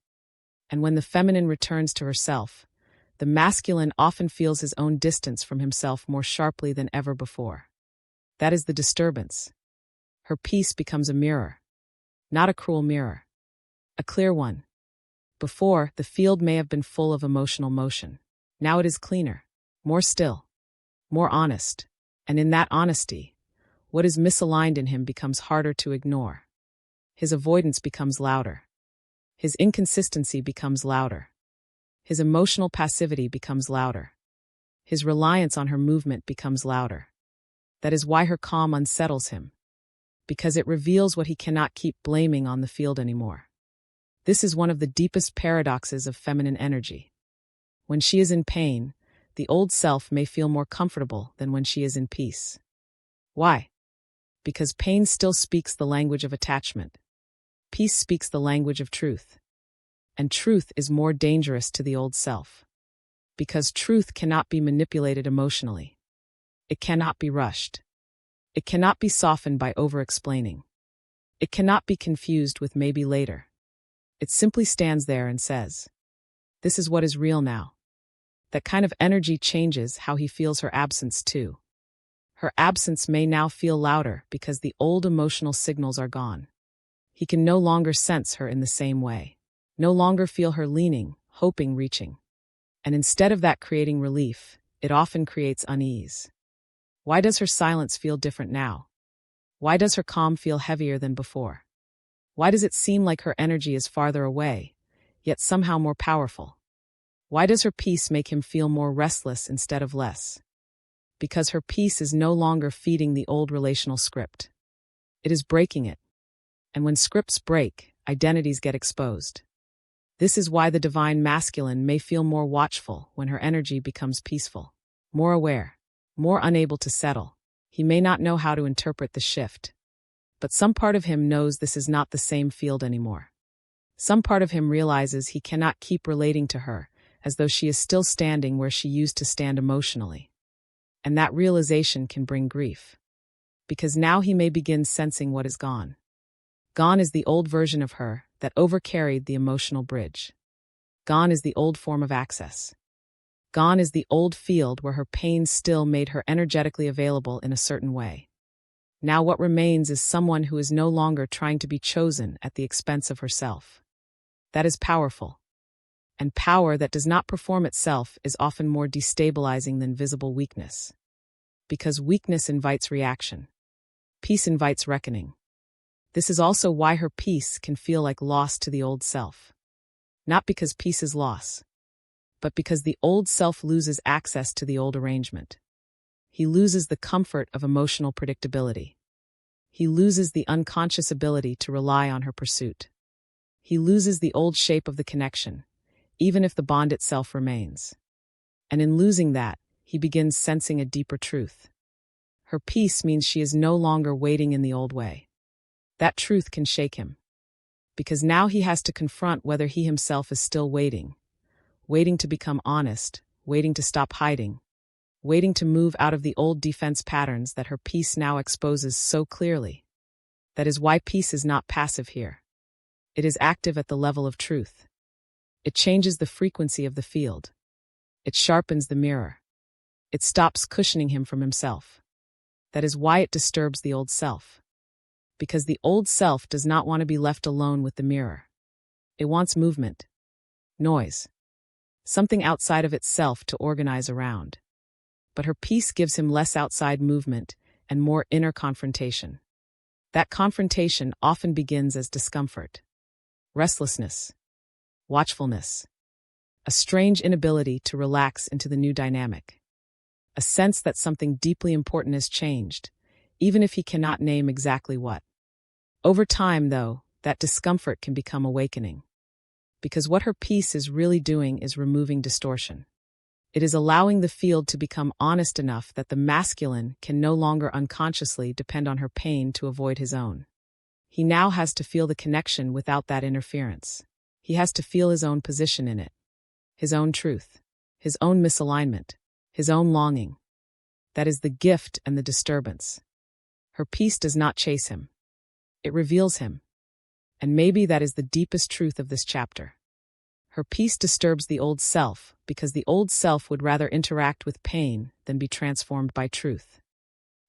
And when the feminine returns to herself, the masculine often feels his own distance from himself more sharply than ever before. That is the disturbance. Her peace becomes a mirror. Not a cruel mirror. A clear one. Before, the field may have been full of emotional motion. Now it is cleaner, more still, more honest. And in that honesty, what is misaligned in him becomes harder to ignore. His avoidance becomes louder. His inconsistency becomes louder. His emotional passivity becomes louder. His reliance on her movement becomes louder. That is why her calm unsettles him, because it reveals what he cannot keep blaming on the field anymore. This is one of the deepest paradoxes of feminine energy. When she is in pain, the old self may feel more comfortable than when she is in peace. Why? Because pain still speaks the language of attachment. Peace speaks the language of truth. And truth is more dangerous to the old self. Because truth cannot be manipulated emotionally. It cannot be rushed. It cannot be softened by over-explaining. It cannot be confused with maybe later. It simply stands there and says, "This is what is real now." That kind of energy changes how he feels her absence too. Her absence may now feel louder because the old emotional signals are gone. He can no longer sense her in the same way. No longer feel her leaning, hoping, reaching. And instead of that creating relief, it often creates unease. Why does her silence feel different now? Why does her calm feel heavier than before? Why does it seem like her energy is farther away, yet somehow more powerful? Why does her peace make him feel more restless instead of less? Because her peace is no longer feeding the old relational script. It is breaking it. And when scripts break, identities get exposed. This is why the divine masculine may feel more watchful when her energy becomes peaceful, more aware, more unable to settle. He may not know how to interpret the shift. But some part of him knows this is not the same field anymore. Some part of him realizes he cannot keep relating to her as though she is still standing where she used to stand emotionally. And that realization can bring grief. Because now he may begin sensing what is gone. Gone is the old version of her that overcarried the emotional bridge. Gone is the old form of access. Gone is the old field where her pain still made her energetically available in a certain way. Now what remains is someone who is no longer trying to be chosen at the expense of herself. That is powerful. And power that does not perform itself is often more destabilizing than visible weakness. Because weakness invites reaction. Peace invites reckoning. This is also why her peace can feel like loss to the old self. Not because peace is loss, but because the old self loses access to the old arrangement. He loses the comfort of emotional predictability. He loses the unconscious ability to rely on her pursuit. He loses the old shape of the connection, even if the bond itself remains. And in losing that, he begins sensing a deeper truth. Her peace means she is no longer waiting in the old way. That truth can shake him. Because now he has to confront whether he himself is still waiting. Waiting to become honest, waiting to stop hiding, waiting to move out of the old defense patterns that her peace now exposes so clearly. That is why peace is not passive here. It is active at the level of truth. It changes the frequency of the field. It sharpens the mirror. It stops cushioning him from himself. That is why it disturbs the old self. Because the old self does not want to be left alone with the mirror. It wants movement, noise, something outside of itself to organize around. But her peace gives him less outside movement and more inner confrontation. That confrontation often begins as discomfort, restlessness, watchfulness, a strange inability to relax into the new dynamic, a sense that something deeply important has changed, even if he cannot name exactly what. Over time, though, that discomfort can become awakening. Because what her peace is really doing is removing distortion. It is allowing the field to become honest enough that the masculine can no longer unconsciously depend on her pain to avoid his own. He now has to feel the connection without that interference. He has to feel his own position in it, his own truth, his own misalignment, his own longing. That is the gift and the disturbance. Her peace does not chase him. It reveals him. And maybe that is the deepest truth of this chapter. Her peace disturbs the old self because the old self would rather interact with pain than be transformed by truth.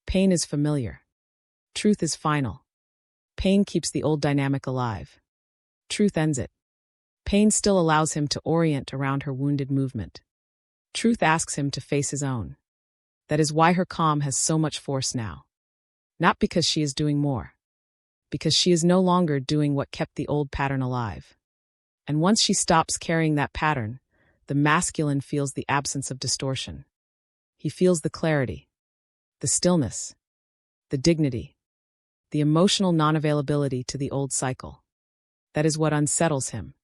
Pain is familiar. Truth is final. Pain keeps the old dynamic alive. Truth ends it. Pain still allows him to orient around her wounded movement. Truth asks him to face his own. That is why her calm has so much force now. Not because she is doing more. Because she is no longer doing what kept the old pattern alive. And once she stops carrying that pattern, the masculine feels the absence of distortion. He feels the clarity, the stillness, the dignity, the emotional non-availability to the old cycle. That is what unsettles him.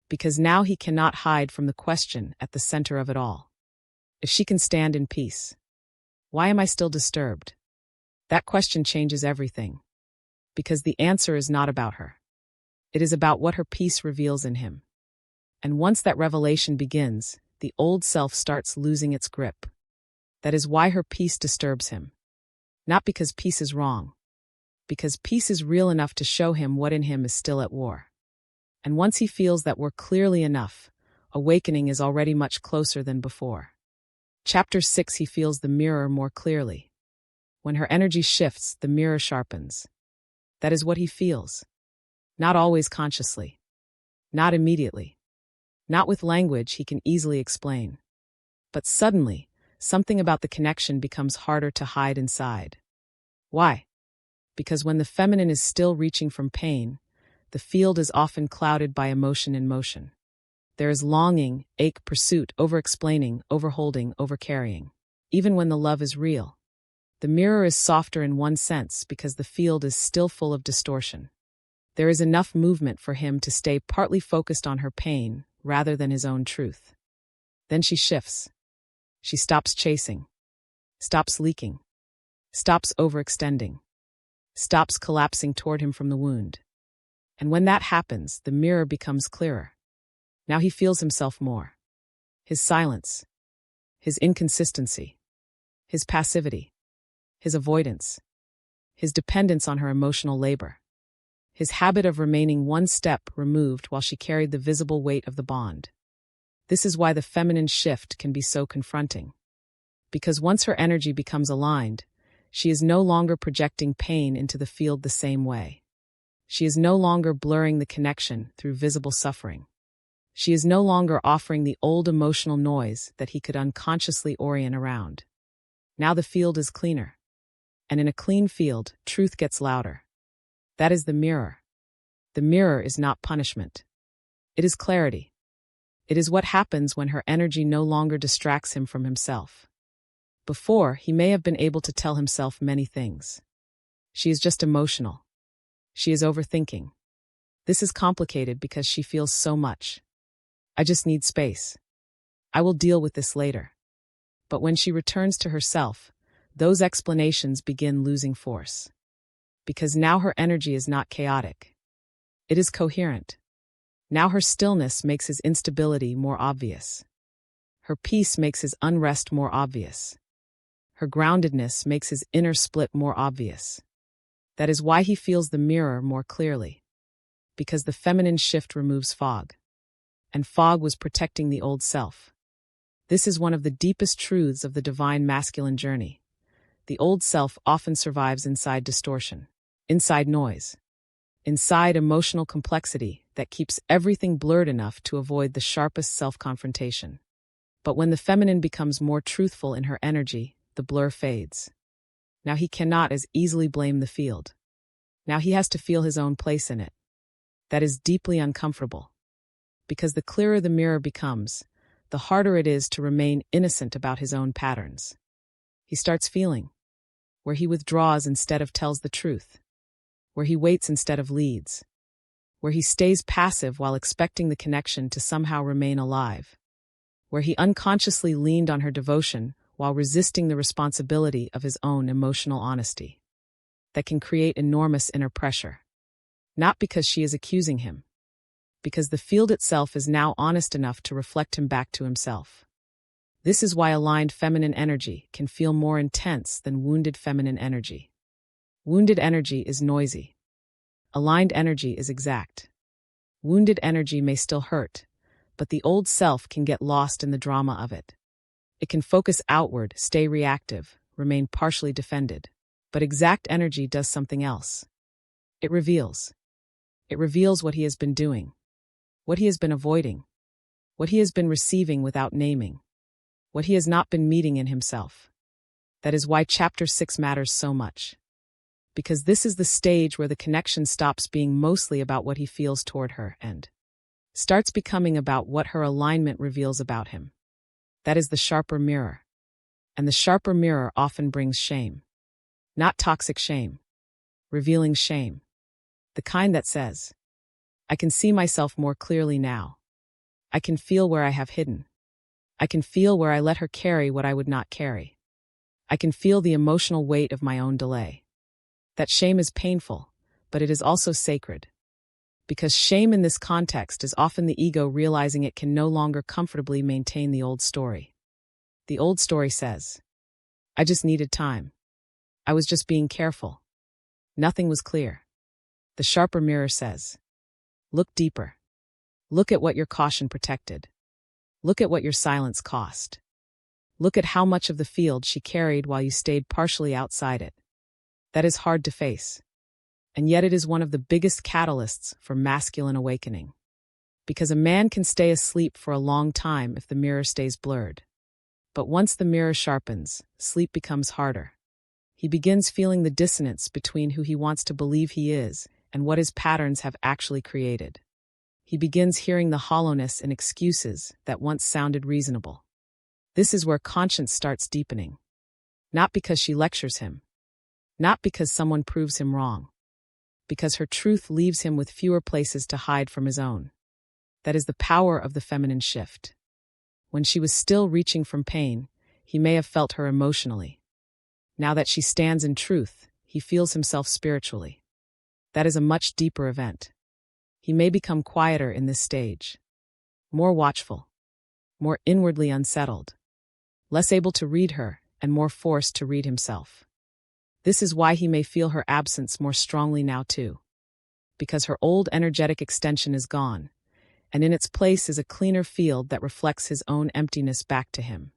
Because now he cannot hide from the question at the center of it all. If she can stand in peace, why am I still disturbed? That question changes everything. Because the answer is not about her. It is about what her peace reveals in him. And once that revelation begins, the old self starts losing its grip. That is why her peace disturbs him. Not because peace is wrong. Because peace is real enough to show him what in him is still at war. And once he feels that war clearly enough, awakening is already much closer than before. Chapter 6, he feels the mirror more clearly. When her energy shifts, the mirror sharpens. That is what he feels. Not always consciously. Not immediately. Not with language he can easily explain. But suddenly, something about the connection becomes harder to hide inside. Why? Because when the feminine is still reaching from pain, the field is often clouded by emotion in motion. There is longing, ache, pursuit, over-explaining, over-holding, over-carrying. Even when the love is real. The mirror is softer in one sense because the field is still full of distortion. There is enough movement for him to stay partly focused on her pain rather than his own truth. Then she shifts. She stops chasing. Stops leaking. Stops overextending. Stops collapsing toward him from the wound. And when that happens, the mirror becomes clearer. Now he feels himself more. His silence. His inconsistency. His passivity. His avoidance. His dependence on her emotional labor. His habit of remaining one step removed while she carried the visible weight of the bond. This is why the feminine shift can be so confronting. Because once her energy becomes aligned, she is no longer projecting pain into the field the same way. She is no longer blurring the connection through visible suffering. She is no longer offering the old emotional noise that he could unconsciously orient around. Now the field is cleaner. And in a clean field, truth gets louder. That is the mirror. The mirror is not punishment. It is clarity. It is what happens when her energy no longer distracts him from himself. Before, he may have been able to tell himself many things. She is just emotional. She is overthinking. This is complicated because she feels so much. I just need space. I will deal with this later. But when she returns to herself, those explanations begin losing force. Because now her energy is not chaotic. It is coherent. Now her stillness makes his instability more obvious. Her peace makes his unrest more obvious. Her groundedness makes his inner split more obvious. That is why he feels the mirror more clearly. Because the feminine shift removes fog. And fog was protecting the old self. This is one of the deepest truths of the divine masculine journey. The old self often survives inside distortion, inside noise, inside emotional complexity that keeps everything blurred enough to avoid the sharpest self-confrontation. But when the feminine becomes more truthful in her energy, the blur fades. Now he cannot as easily blame the field. Now he has to feel his own place in it. That is deeply uncomfortable. Because the clearer the mirror becomes, the harder it is to remain innocent about his own patterns. He starts feeling, where he withdraws instead of tells the truth, where he waits instead of leads, where he stays passive while expecting the connection to somehow remain alive, where he unconsciously leaned on her devotion while resisting the responsibility of his own emotional honesty. That can create enormous inner pressure. Not because she is accusing him, because the field itself is now honest enough to reflect him back to himself. This is why aligned feminine energy can feel more intense than wounded feminine energy. Wounded energy is noisy. Aligned energy is exact. Wounded energy may still hurt, but the old self can get lost in the drama of it. It can focus outward, stay reactive, remain partially defended. But exact energy does something else. It reveals. It reveals what he has been doing, what he has been avoiding, what he has been receiving without naming, what he has not been meeting in himself. That is why Chapter 6 matters so much. Because this is the stage where the connection stops being mostly about what he feels toward her and starts becoming about what her alignment reveals about him. That is the sharper mirror. And the sharper mirror often brings shame. Not toxic shame. Revealing shame. The kind that says, I can see myself more clearly now. I can feel where I have hidden. I can feel where I let her carry what I would not carry. I can feel the emotional weight of my own delay. That shame is painful, but it is also sacred. Because shame in this context is often the ego realizing it can no longer comfortably maintain the old story. The old story says, I just needed time. I was just being careful. Nothing was clear. The sharper mirror says, look deeper. Look at what your caution protected. Look at what your silence cost. Look at how much of the field she carried while you stayed partially outside it. That is hard to face. And yet it is one of the biggest catalysts for masculine awakening. Because a man can stay asleep for a long time if the mirror stays blurred. But once the mirror sharpens, sleep becomes harder. He begins feeling the dissonance between who he wants to believe he is and what his patterns have actually created. He begins hearing the hollowness in excuses that once sounded reasonable. This is where conscience starts deepening. Not because she lectures him. Not because someone proves him wrong. Because her truth leaves him with fewer places to hide from his own. That is the power of the feminine shift. When she was still reaching from pain, he may have felt her emotionally. Now that she stands in truth, he feels himself spiritually. That is a much deeper event. He may become quieter in this stage. More watchful. More inwardly unsettled. Less able to read her, and more forced to read himself. This is why he may feel her absence more strongly now too. Because her old energetic extension is gone, and in its place is a cleaner field that reflects his own emptiness back to him.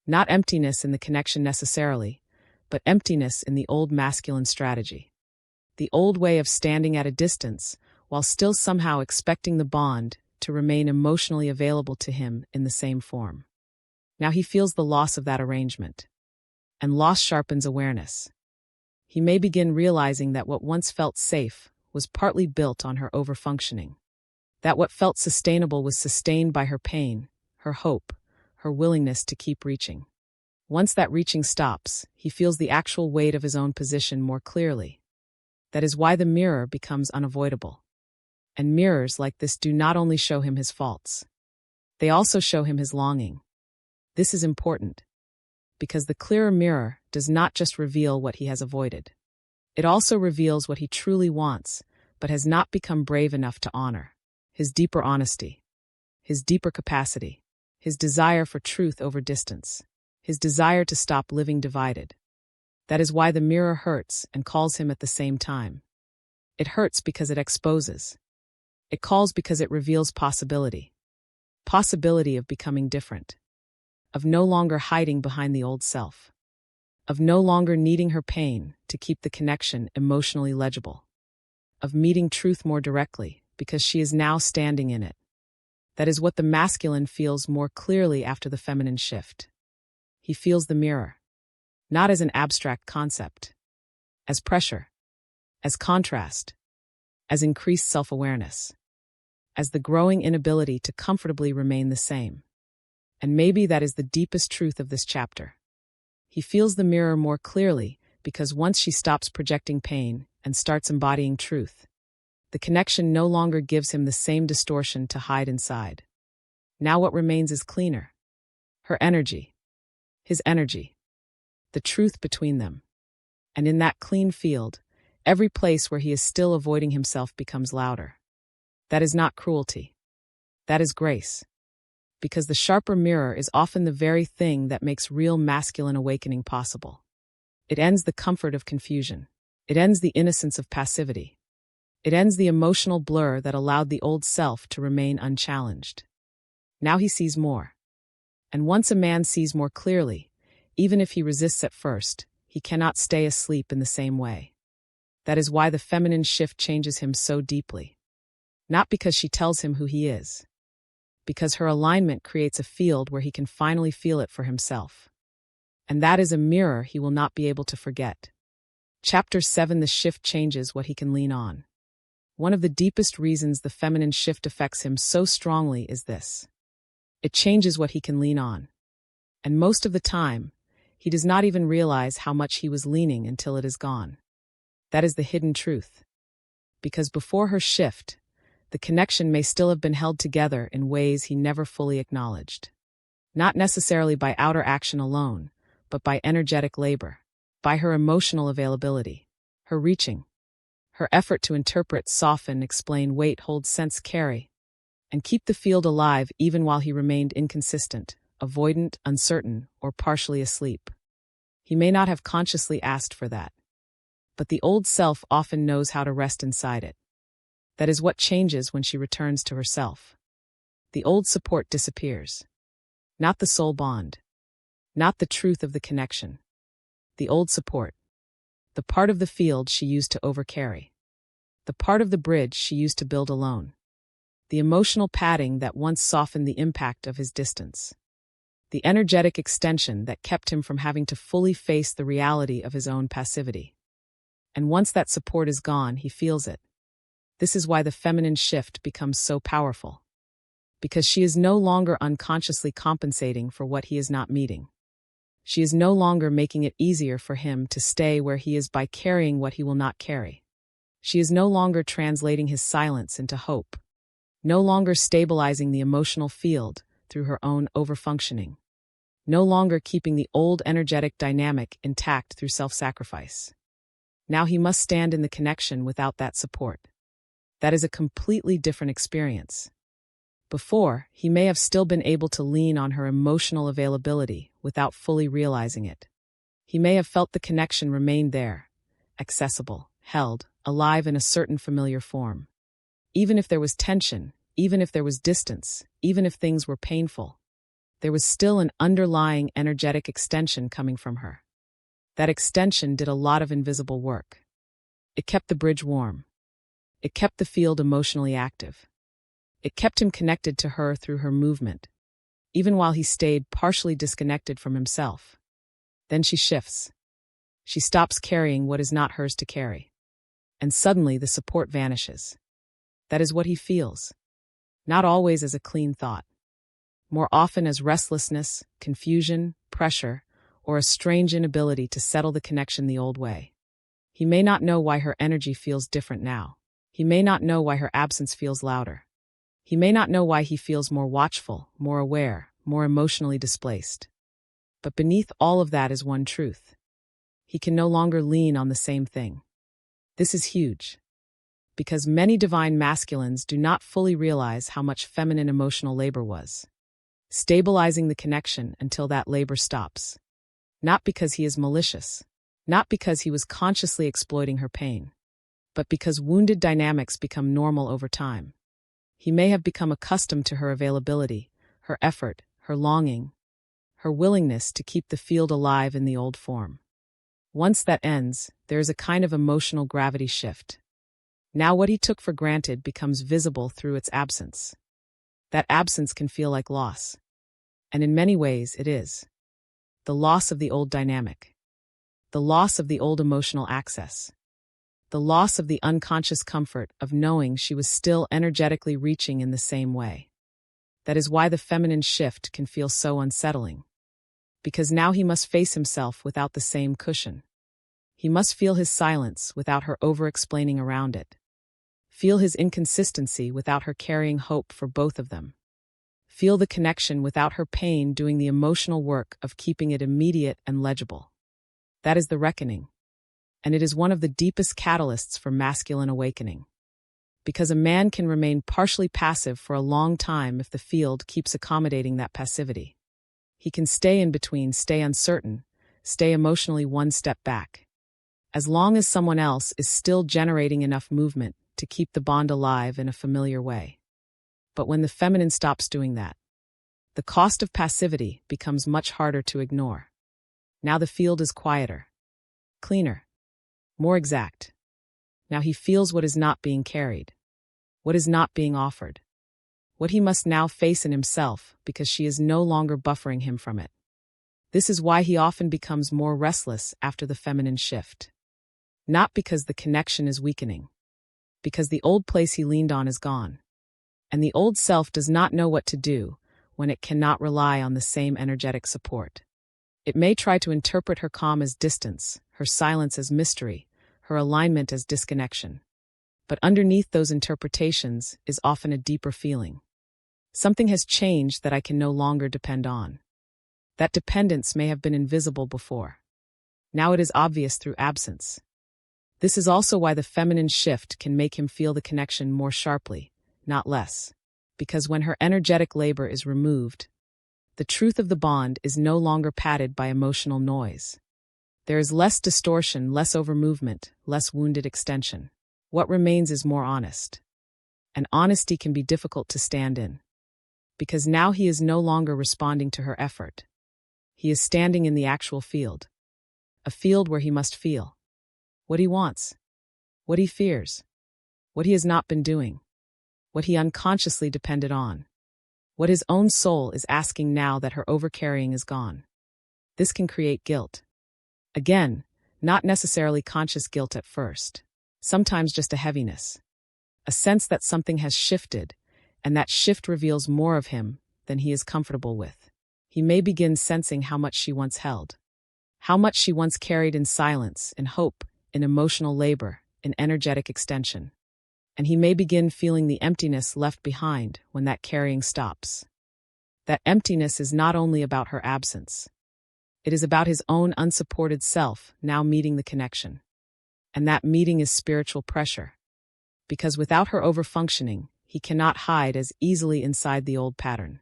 Not emptiness in the connection necessarily, but emptiness in the old masculine strategy. The old way of standing at a distance, while still somehow expecting the bond to remain emotionally available to him in the same form. Now he feels the loss of that arrangement. And loss sharpens awareness. He may begin realizing that what once felt safe was partly built on her overfunctioning. That what felt sustainable was sustained by her pain, her hope, her willingness to keep reaching. Once that reaching stops, he feels the actual weight of his own position more clearly. That is why the mirror becomes unavoidable. And mirrors like this do not only show him his faults. They also show him his longing. This is important. Because the clearer mirror does not just reveal what he has avoided. It also reveals what he truly wants, but has not become brave enough to honor. His deeper honesty. His deeper capacity. His desire for truth over distance. His desire to stop living divided. That is why the mirror hurts and calls him at the same time. It hurts because it exposes. It calls because it reveals possibility. Possibility of becoming different. Of no longer hiding behind the old self. Of no longer needing her pain to keep the connection emotionally legible. Of meeting truth more directly because she is now standing in it. That is what the masculine feels more clearly after the feminine shift. He feels the mirror. Not as an abstract concept. As pressure. As contrast. As increased self-awareness. As the growing inability to comfortably remain the same. And maybe that is the deepest truth of this chapter. He feels the mirror more clearly because once she stops projecting pain and starts embodying truth, the connection no longer gives him the same distortion to hide inside. Now what remains is cleaner. Her energy. His energy. The truth between them. And in that clean field, every place where he is still avoiding himself becomes louder. That is not cruelty. That is grace. Because the sharper mirror is often the very thing that makes real masculine awakening possible. It ends the comfort of confusion. It ends the innocence of passivity. It ends the emotional blur that allowed the old self to remain unchallenged. Now he sees more. And once a man sees more clearly, even if he resists at first, he cannot stay asleep in the same way. That is why the feminine shift changes him so deeply. Not because she tells him who he is. Because her alignment creates a field where he can finally feel it for himself. And that is a mirror he will not be able to forget. Chapter 7: The shift changes what he can lean on. One of the deepest reasons the feminine shift affects him so strongly is this. It changes what he can lean on. And most of the time, he does not even realize how much he was leaning until it is gone. That is the hidden truth. Because before her shift, the connection may still have been held together in ways he never fully acknowledged. Not necessarily by outer action alone, but by energetic labor, by her emotional availability, her reaching, her effort to interpret, soften, explain, wait, hold, sense, carry, and keep the field alive even while he remained inconsistent, avoidant, uncertain, or partially asleep. He may not have consciously asked for that. But the old self often knows how to rest inside it. That is what changes when she returns to herself. The old support disappears. Not the soul bond. Not the truth of the connection. The old support. The part of the field she used to overcarry. The part of the bridge she used to build alone. The emotional padding that once softened the impact of his distance. The energetic extension that kept him from having to fully face the reality of his own passivity. And once that support is gone, he feels it. This is why the feminine shift becomes so powerful. Because she is no longer unconsciously compensating for what he is not meeting. She is no longer making it easier for him to stay where he is by carrying what he will not carry. She is no longer translating his silence into hope. No longer stabilizing the emotional field through her own overfunctioning. No longer keeping the old energetic dynamic intact through self-sacrifice. Now he must stand in the connection without that support. That is a completely different experience. Before, he may have still been able to lean on her emotional availability without fully realizing it. He may have felt the connection remain there, accessible, held, alive in a certain familiar form. Even if there was tension, even if there was distance, even if things were painful, there was still an underlying energetic extension coming from her. That extension did a lot of invisible work. It kept the bridge warm. It kept the field emotionally active. It kept him connected to her through her movement, even while he stayed partially disconnected from himself. Then she shifts. She stops carrying what is not hers to carry. And suddenly the support vanishes. That is what he feels. Not always as a clean thought. More often as restlessness, confusion, pressure, or a strange inability to settle the connection the old way. He may not know why her energy feels different now. He may not know why her absence feels louder. He may not know why he feels more watchful, more aware, more emotionally displaced. But beneath all of that is one truth. He can no longer lean on the same thing. This is huge. Because many divine masculines do not fully realize how much feminine emotional labor was. Stabilizing the connection until that labor stops. Not because he is malicious. Not because he was consciously exploiting her pain. But because wounded dynamics become normal over time. He may have become accustomed to her availability, her effort, her longing, her willingness to keep the field alive in the old form. Once that ends, there is a kind of emotional gravity shift. Now what he took for granted becomes visible through its absence. That absence can feel like loss. And in many ways it is. The loss of the old dynamic. The loss of the old emotional access. The loss of the unconscious comfort of knowing she was still energetically reaching in the same way. That is why the feminine shift can feel so unsettling. Because now he must face himself without the same cushion. He must feel his silence without her over-explaining around it. Feel his inconsistency without her carrying hope for both of them. Feel the connection without her pain doing the emotional work of keeping it immediate and legible. That is the reckoning. And it is one of the deepest catalysts for masculine awakening. Because a man can remain partially passive for a long time if the field keeps accommodating that passivity. He can stay in between, stay uncertain, stay emotionally one step back. As long as someone else is still generating enough movement to keep the bond alive in a familiar way. But when the feminine stops doing that, the cost of passivity becomes much harder to ignore. Now the field is quieter, cleaner, more exact. Now he feels what is not being carried, what is not being offered, what he must now face in himself because she is no longer buffering him from it. This is why he often becomes more restless after the feminine shift. Not because the connection is weakening, because the old place he leaned on is gone. And the old self does not know what to do when it cannot rely on the same energetic support. It may try to interpret her calm as distance, her silence as mystery, her alignment as disconnection. But underneath those interpretations is often a deeper feeling. Something has changed that I can no longer depend on. That dependence may have been invisible before. Now it is obvious through absence. This is also why the feminine shift can make him feel the connection more sharply, not less. Because when her energetic labor is removed, the truth of the bond is no longer padded by emotional noise. There is less distortion, less overmovement, less wounded extension. What remains is more honest. And honesty can be difficult to stand in. Because now he is no longer responding to her effort. He is standing in the actual field. A field where he must feel what he wants, what he fears, what he has not been doing, what he unconsciously depended on, what his own soul is asking now that her overcarrying is gone. This can create guilt. Again, not necessarily conscious guilt at first. Sometimes just a heaviness. A sense that something has shifted, and that shift reveals more of him than he is comfortable with. He may begin sensing how much she once held, how much she once carried in silence, in hope, in emotional labor, in energetic extension. And he may begin feeling the emptiness left behind when that carrying stops. That emptiness is not only about her absence. It is about his own unsupported self now meeting the connection. And that meeting is spiritual pressure. Because without her overfunctioning, he cannot hide as easily inside the old pattern.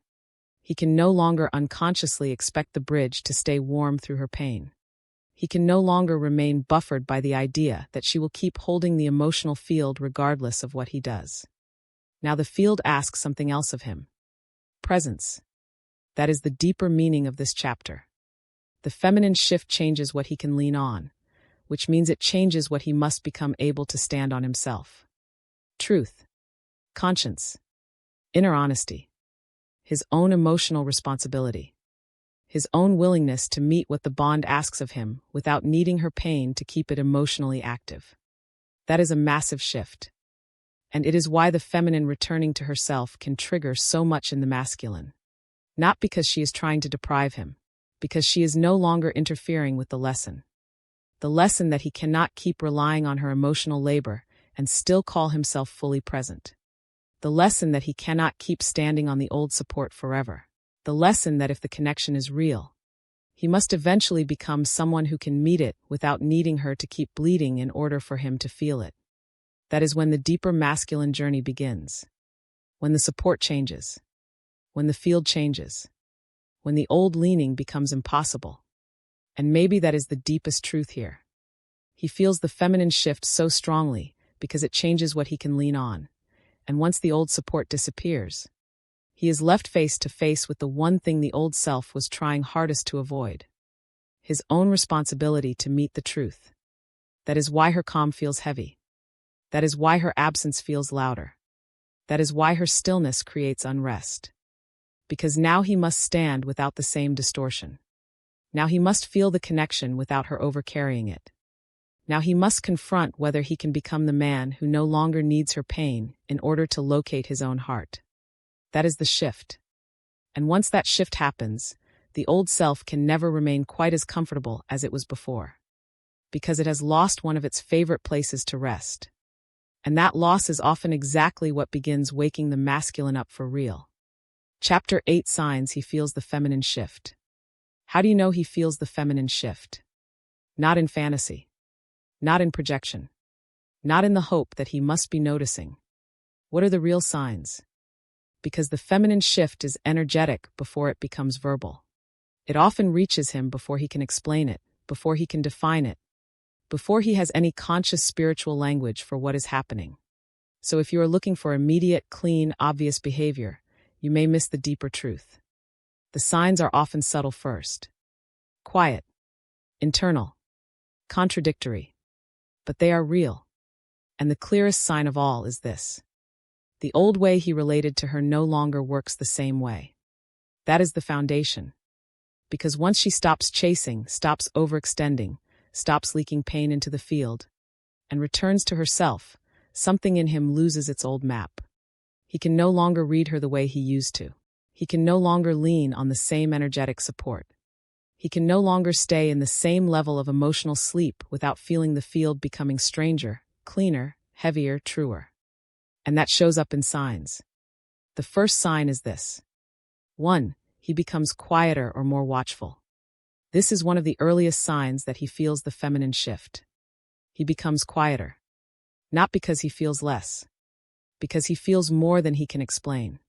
He can no longer unconsciously expect the bridge to stay warm through her pain. He can no longer remain buffered by the idea that she will keep holding the emotional field regardless of what he does. Now the field asks something else of him. Presence. That is the deeper meaning of this chapter. The feminine shift changes what he can lean on, which means it changes what he must become able to stand on himself. Truth. Conscience. Inner honesty. His own emotional responsibility. His own willingness to meet what the bond asks of him without needing her pain to keep it emotionally active. That is a massive shift. And it is why the feminine returning to herself can trigger so much in the masculine. Not because she is trying to deprive him, because she is no longer interfering with the lesson. The lesson that he cannot keep relying on her emotional labor and still call himself fully present. The lesson that he cannot keep standing on the old support forever. The lesson that if the connection is real, he must eventually become someone who can meet it without needing her to keep bleeding in order for him to feel it. That is when the deeper masculine journey begins. When the support changes. When the field changes. When the old leaning becomes impossible. And maybe that is the deepest truth here. He feels the feminine shift so strongly because it changes what he can lean on. And once the old support disappears, he is left face to face with the one thing the old self was trying hardest to avoid. His own responsibility to meet the truth. That is why her calm feels heavy. That is why her absence feels louder. That is why her stillness creates unrest. Because now he must stand without the same distortion. Now he must feel the connection without her overcarrying it. Now he must confront whether he can become the man who no longer needs her pain in order to locate his own heart. That is the shift. And once that shift happens, the old self can never remain quite as comfortable as it was before. Because it has lost one of its favorite places to rest. And that loss is often exactly what begins waking the masculine up for real. Chapter 8 Signs he feels the feminine shift. How do you know he feels the feminine shift? Not in fantasy. Not in projection. Not in the hope that he must be noticing. What are the real signs? Because the feminine shift is energetic before it becomes verbal. It often reaches him before he can explain it, before he can define it, before he has any conscious spiritual language for what is happening. So if you are looking for immediate, clean, obvious behavior, you may miss the deeper truth. The signs are often subtle first. Quiet, internal, contradictory. But they are real. And the clearest sign of all is this. The old way he related to her no longer works the same way. That is the foundation. Because once she stops chasing, stops overextending, stops leaking pain into the field, and returns to herself, something in him loses its old map. He can no longer read her the way he used to. He can no longer lean on the same energetic support. He can no longer stay in the same level of emotional sleep without feeling the field becoming stranger, cleaner, heavier, truer. And that shows up in signs. The first sign is this. 1. He becomes quieter or more watchful. This is one of the earliest signs that he feels the feminine shift. He becomes quieter. Not because he feels less. Because he feels more than he can explain.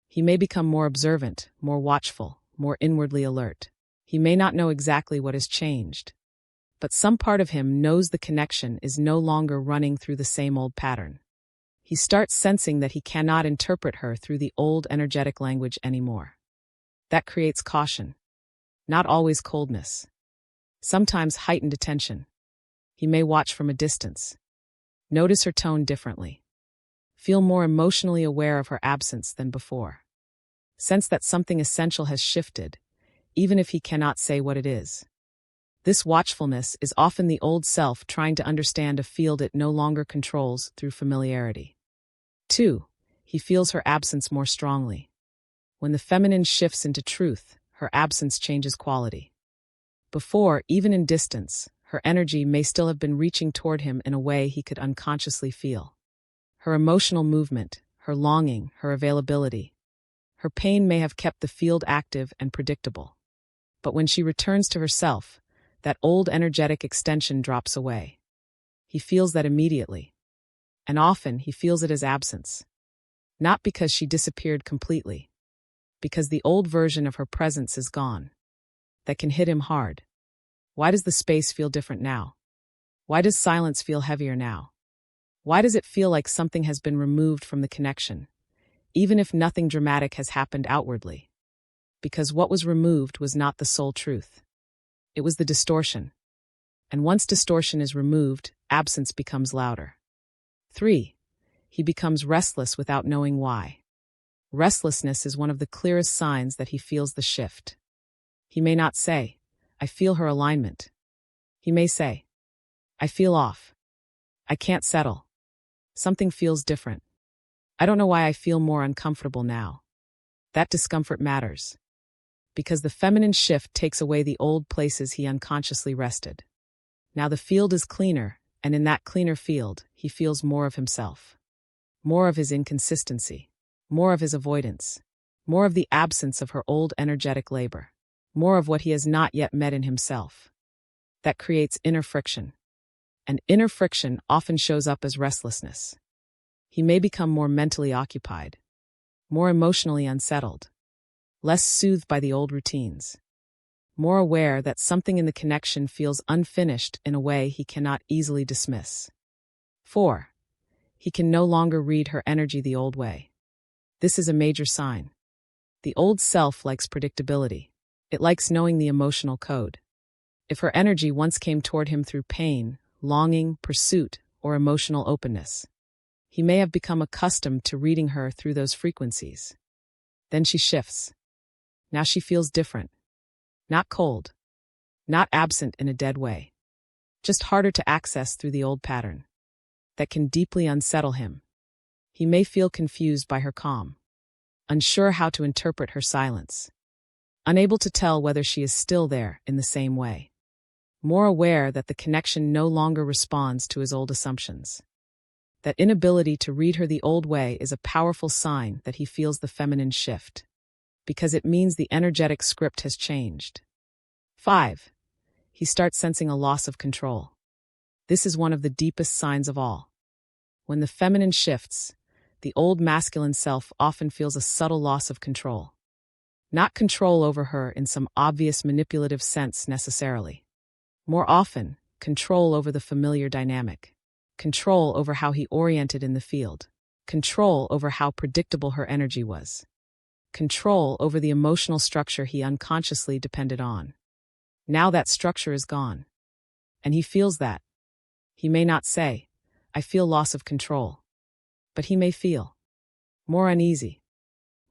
He may become more observant, more watchful, more inwardly alert. He may not know exactly what has changed. But some part of him knows the connection is no longer running through the same old pattern. He starts sensing that he cannot interpret her through the old energetic language anymore. That creates caution. Not always coldness. Sometimes heightened attention. He may watch from a distance. Notice her tone differently. Feel more emotionally aware of her absence than before. Sense that something essential has shifted, even if he cannot say what it is. This watchfulness is often the old self trying to understand a field it no longer controls through familiarity. 2. He feels her absence more strongly. When the feminine shifts into truth, her absence changes quality. Before, even in distance, her energy may still have been reaching toward him in a way he could unconsciously feel. Her emotional movement, her longing, her availability. Her pain may have kept the field active and predictable. But when she returns to herself, that old energetic extension drops away. He feels that immediately. And often he feels it as absence. Not because she disappeared completely. Because the old version of her presence is gone. That can hit him hard. Why does the space feel different now? Why does silence feel heavier now? Why does it feel like something has been removed from the connection, even if nothing dramatic has happened outwardly? Because what was removed was not the sole truth. It was the distortion. And once distortion is removed, absence becomes louder. 3. He becomes restless without knowing why. Restlessness is one of the clearest signs that he feels the shift. He may not say, I feel her alignment. He may say, I feel off. I can't settle. Something feels different. I don't know why I feel more uncomfortable now. That discomfort matters. Because the feminine shift takes away the old places he unconsciously rested. Now the field is cleaner, and in that cleaner field, he feels more of himself. More of his inconsistency. More of his avoidance. More of the absence of her old energetic labor. More of what he has not yet met in himself. That creates inner friction. And inner friction often shows up as restlessness. He may become more mentally occupied. More emotionally unsettled. Less soothed by the old routines. More aware that something in the connection feels unfinished in a way he cannot easily dismiss. 4. He can no longer read her energy the old way. This is a major sign. The old self likes predictability. It likes knowing the emotional code. If her energy once came toward him through pain, longing, pursuit, or emotional openness, he may have become accustomed to reading her through those frequencies. Then she shifts. Now she feels different. Not cold. Not absent in a dead way. Just harder to access through the old pattern. That can deeply unsettle him. He may feel confused by her calm. Unsure how to interpret her silence. Unable to tell whether she is still there in the same way. More aware that the connection no longer responds to his old assumptions. That inability to read her the old way is a powerful sign that he feels the feminine shift. Because it means the energetic script has changed. 5. He starts sensing a loss of control. This is one of the deepest signs of all. When the feminine shifts, the old masculine self often feels a subtle loss of control. Not control over her in some obvious manipulative sense necessarily. More often, control over the familiar dynamic. control over how he oriented in the field, control over how predictable her energy was, control over the emotional structure he unconsciously depended on. Now that structure is gone. And he feels that. He may not say, "I feel loss of control." But he may feel more uneasy,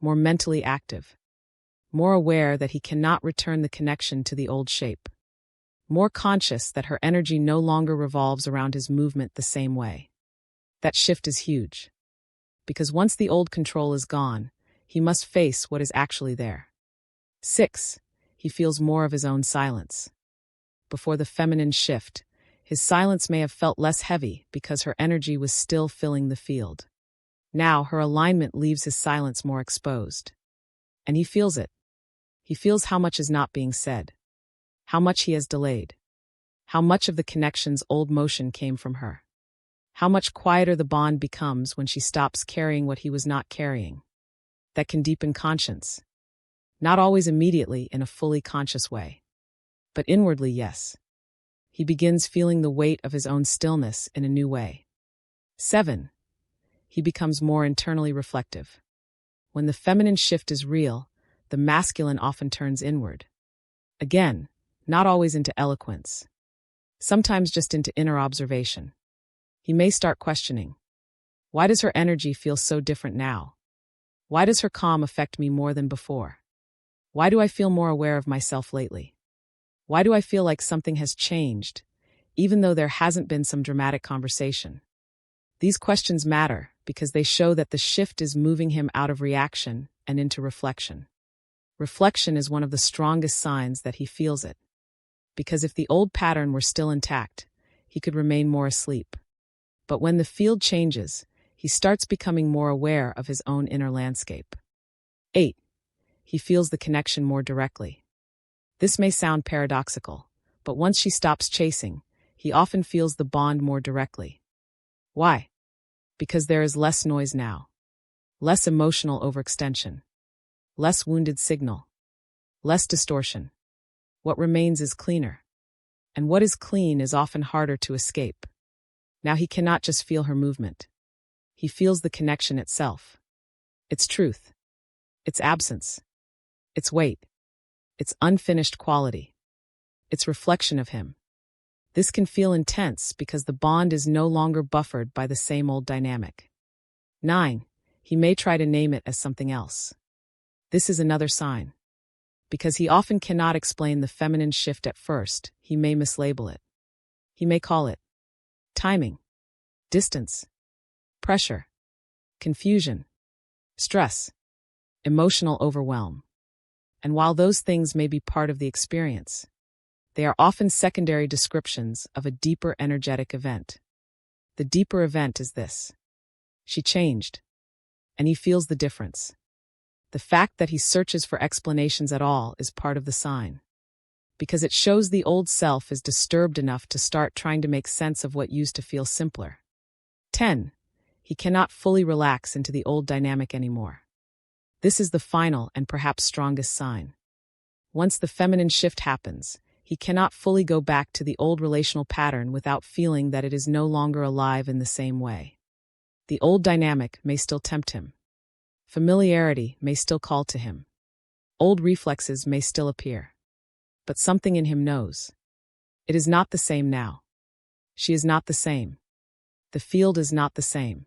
more mentally active, more aware that he cannot return the connection to the old shape, more conscious that her energy no longer revolves around his movement the same way. That shift is huge. Because once the old control is gone, he must face what is actually there. 6. He feels more of his own silence. Before the feminine shift, his silence may have felt less heavy because her energy was still filling the field. Now her alignment leaves his silence more exposed. And he feels it. He feels how much is not being said, how much he has delayed, how much of the connection's old motion came from her, how much quieter the bond becomes when she stops carrying what he was not carrying. That can deepen conscience. Not always immediately in a fully conscious way. But inwardly, yes. He begins feeling the weight of his own stillness in a new way. 7. He becomes more internally reflective. When the feminine shift is real, the masculine often turns inward. Again, not always into eloquence. Sometimes just into inner observation. He may start questioning. Why does her energy feel so different now? Why does her calm affect me more than before? Why do I feel more aware of myself lately? Why do I feel like something has changed, even though there hasn't been some dramatic conversation? These questions matter because they show that the shift is moving him out of reaction and into reflection. Reflection is one of the strongest signs that he feels it. Because if the old pattern were still intact, he could remain more asleep. But when the field changes, he starts becoming more aware of his own inner landscape. 8. He feels the connection more directly. This may sound paradoxical, but once she stops chasing, he often feels the bond more directly. Why? Because there is less noise now, less emotional overextension, less wounded signal, less distortion. What remains is cleaner. And what is clean is often harder to escape. Now he cannot just feel her movement. He feels the connection itself. Its truth. Its absence. Its weight. Its unfinished quality. Its reflection of him. This can feel intense because the bond is no longer buffered by the same old dynamic. 9. He may try to name it as something else. This is another sign. Because he often cannot explain the feminine shift at first, he may mislabel it. He may call it timing, distance, pressure, confusion, stress, emotional overwhelm. And while those things may be part of the experience, they are often secondary descriptions of a deeper energetic event. The deeper event is this. She changed, and he feels the difference. The fact that he searches for explanations at all is part of the sign. Because it shows the old self is disturbed enough to start trying to make sense of what used to feel simpler. 10. He cannot fully relax into the old dynamic anymore. This is the final and perhaps strongest sign. Once the feminine shift happens, he cannot fully go back to the old relational pattern without feeling that it is no longer alive in the same way. The old dynamic may still tempt him. Familiarity may still call to him. Old reflexes may still appear. But something in him knows. It is not the same now. She is not the same. The field is not the same.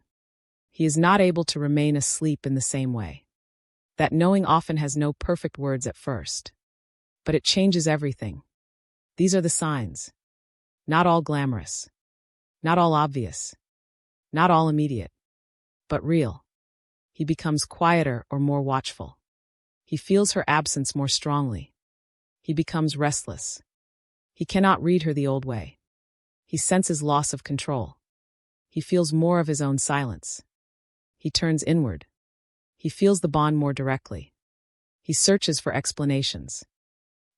He is not able to remain asleep in the same way. That knowing often has no perfect words at first. But it changes everything. These are the signs. Not all glamorous. Not all obvious. Not all immediate. But real. He becomes quieter or more watchful. He feels her absence more strongly. He becomes restless. He cannot read her the old way. He senses loss of control. He feels more of his own silence. He turns inward. He feels the bond more directly. He searches for explanations.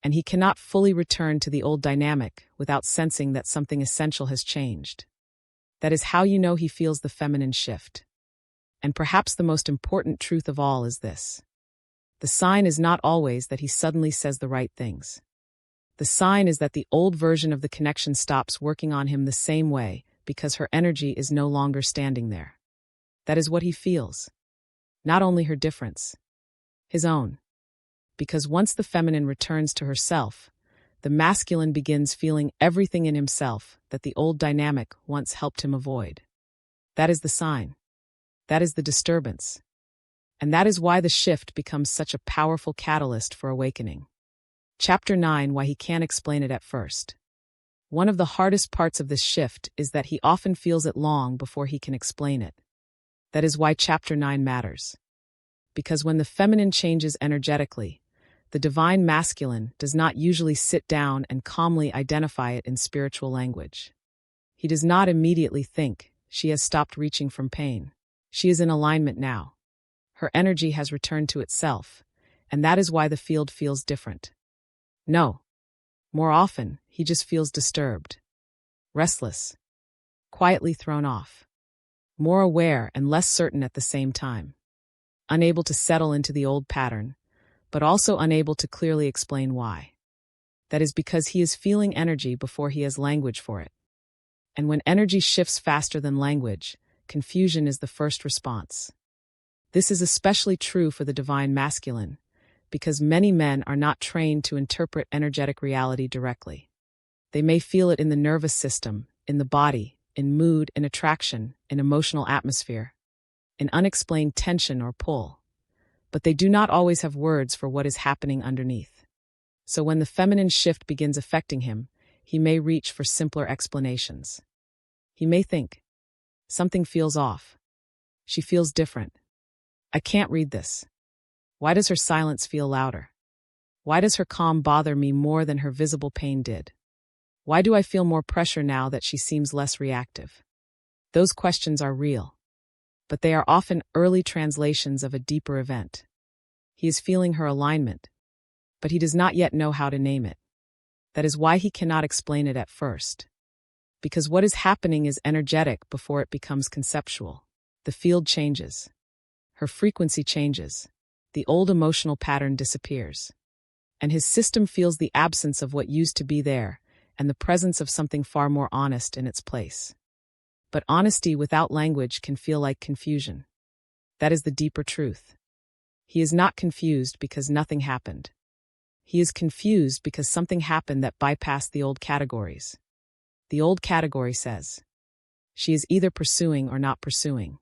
And he cannot fully return to the old dynamic without sensing that something essential has changed. That is how you know he feels the feminine shift. And perhaps the most important truth of all is this. The sign is not always that he suddenly says the right things. The sign is that the old version of the connection stops working on him the same way because her energy is no longer standing there. That is what he feels. Not only her difference, his own. Because once the feminine returns to herself, the masculine begins feeling everything in himself that the old dynamic once helped him avoid. That is the sign. That is the disturbance. And that is why the shift becomes such a powerful catalyst for awakening. Chapter 9: Why he can't explain it at first. One of the hardest parts of this shift is that he often feels it long before he can explain it. That is why Chapter 9 matters. Because when the feminine changes energetically, the divine masculine does not usually sit down and calmly identify it in spiritual language. He does not immediately think, she has stopped reaching from pain. She is in alignment now. Her energy has returned to itself, and that is why the field feels different. No. More often, he just feels disturbed, restless, quietly thrown off, more aware and less certain at the same time, unable to settle into the old pattern, but also unable to clearly explain why. That is because he is feeling energy before he has language for it. And when energy shifts faster than language, confusion is the first response. This is especially true for the divine masculine, because many men are not trained to interpret energetic reality directly. They may feel it in the nervous system, in the body, in mood, in attraction, in emotional atmosphere, in unexplained tension or pull. But they do not always have words for what is happening underneath. So when the feminine shift begins affecting him, he may reach for simpler explanations. He may think, something feels off. She feels different. I can't read this. Why does her silence feel louder? Why does her calm bother me more than her visible pain did? Why do I feel more pressure now that she seems less reactive? Those questions are real, but they are often early translations of a deeper event. He is feeling her alignment, but he does not yet know how to name it. That is why he cannot explain it at first. Because what is happening is energetic before it becomes conceptual. The field changes. Her frequency changes. The old emotional pattern disappears. And his system feels the absence of what used to be there, and the presence of something far more honest in its place. But honesty without language can feel like confusion. That is the deeper truth. He is not confused because nothing happened. He is confused because something happened that bypassed the old categories. The old category says, she is either pursuing or not pursuing.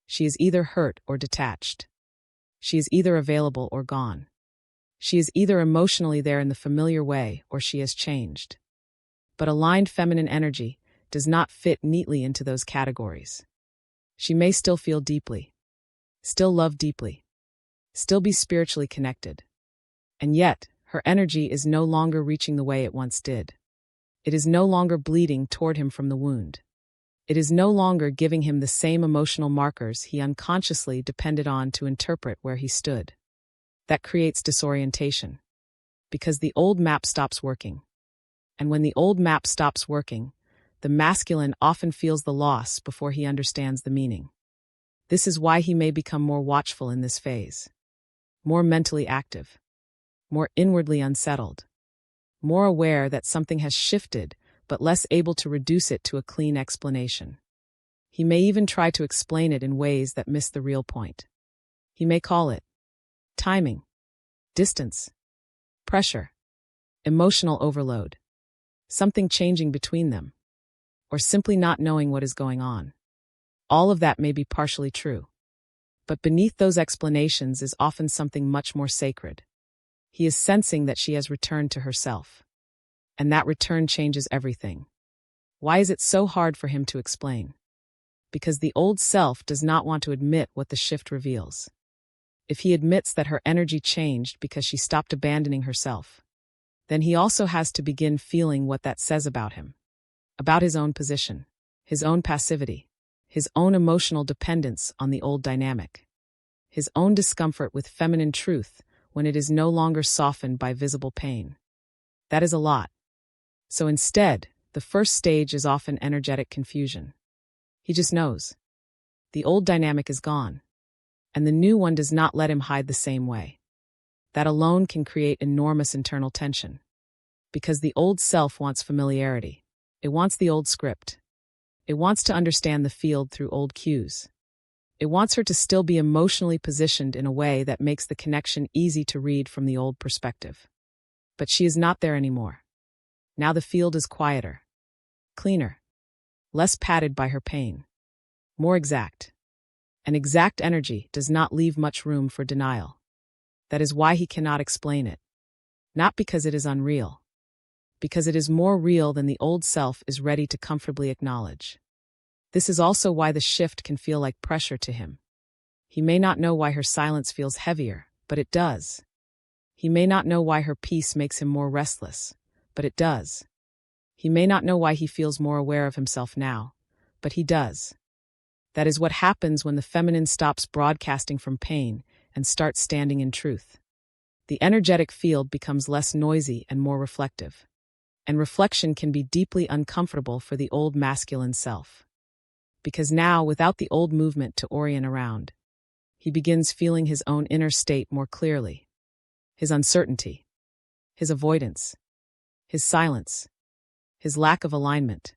She is either hurt or detached. She is either available or gone. She is either emotionally there in the familiar way or she has changed. But aligned feminine energy does not fit neatly into those categories. She may still feel deeply, still love deeply, still be spiritually connected. And yet, her energy is no longer reaching the way it once did. It is no longer bleeding toward him from the wound. It is no longer giving him the same emotional markers he unconsciously depended on to interpret where he stood. That creates disorientation, because the old map stops working. And when the old map stops working, the masculine often feels the loss before he understands the meaning. This is why he may become more watchful in this phase, more mentally active, more inwardly unsettled, more aware that something has shifted, but less able to reduce it to a clean explanation. He may even try to explain it in ways that miss the real point. He may call it timing, distance, pressure, emotional overload, something changing between them, or simply not knowing what is going on. All of that may be partially true. But beneath those explanations is often something much more sacred. He is sensing that she has returned to herself. And that return changes everything. Why is it so hard for him to explain? Because the old self does not want to admit what the shift reveals. If he admits that her energy changed because she stopped abandoning herself, then he also has to begin feeling what that says about him, about his own position, his own passivity, his own emotional dependence on the old dynamic, his own discomfort with feminine truth when it is no longer softened by visible pain. That is a lot. So instead, the first stage is often energetic confusion. He just knows. The old dynamic is gone, and the new one does not let him hide the same way. That alone can create enormous internal tension. Because the old self wants familiarity. It wants the old script. It wants to understand the field through old cues. It wants her to still be emotionally positioned in a way that makes the connection easy to read from the old perspective. But she is not there anymore. Now the field is quieter, cleaner, less padded by her pain, more exact. And exact energy does not leave much room for denial. That is why he cannot explain it. Not because it is unreal. Because it is more real than the old self is ready to comfortably acknowledge. This is also why the shift can feel like pressure to him. He may not know why her silence feels heavier, but it does. He may not know why her peace makes him more restless, but it does. He may not know why he feels more aware of himself now, but he does. That is what happens when the feminine stops broadcasting from pain and starts standing in truth. The energetic field becomes less noisy and more reflective. And reflection can be deeply uncomfortable for the old masculine self. Because now, without the old movement to orient around, he begins feeling his own inner state more clearly. His uncertainty, his avoidance, his silence, his lack of alignment,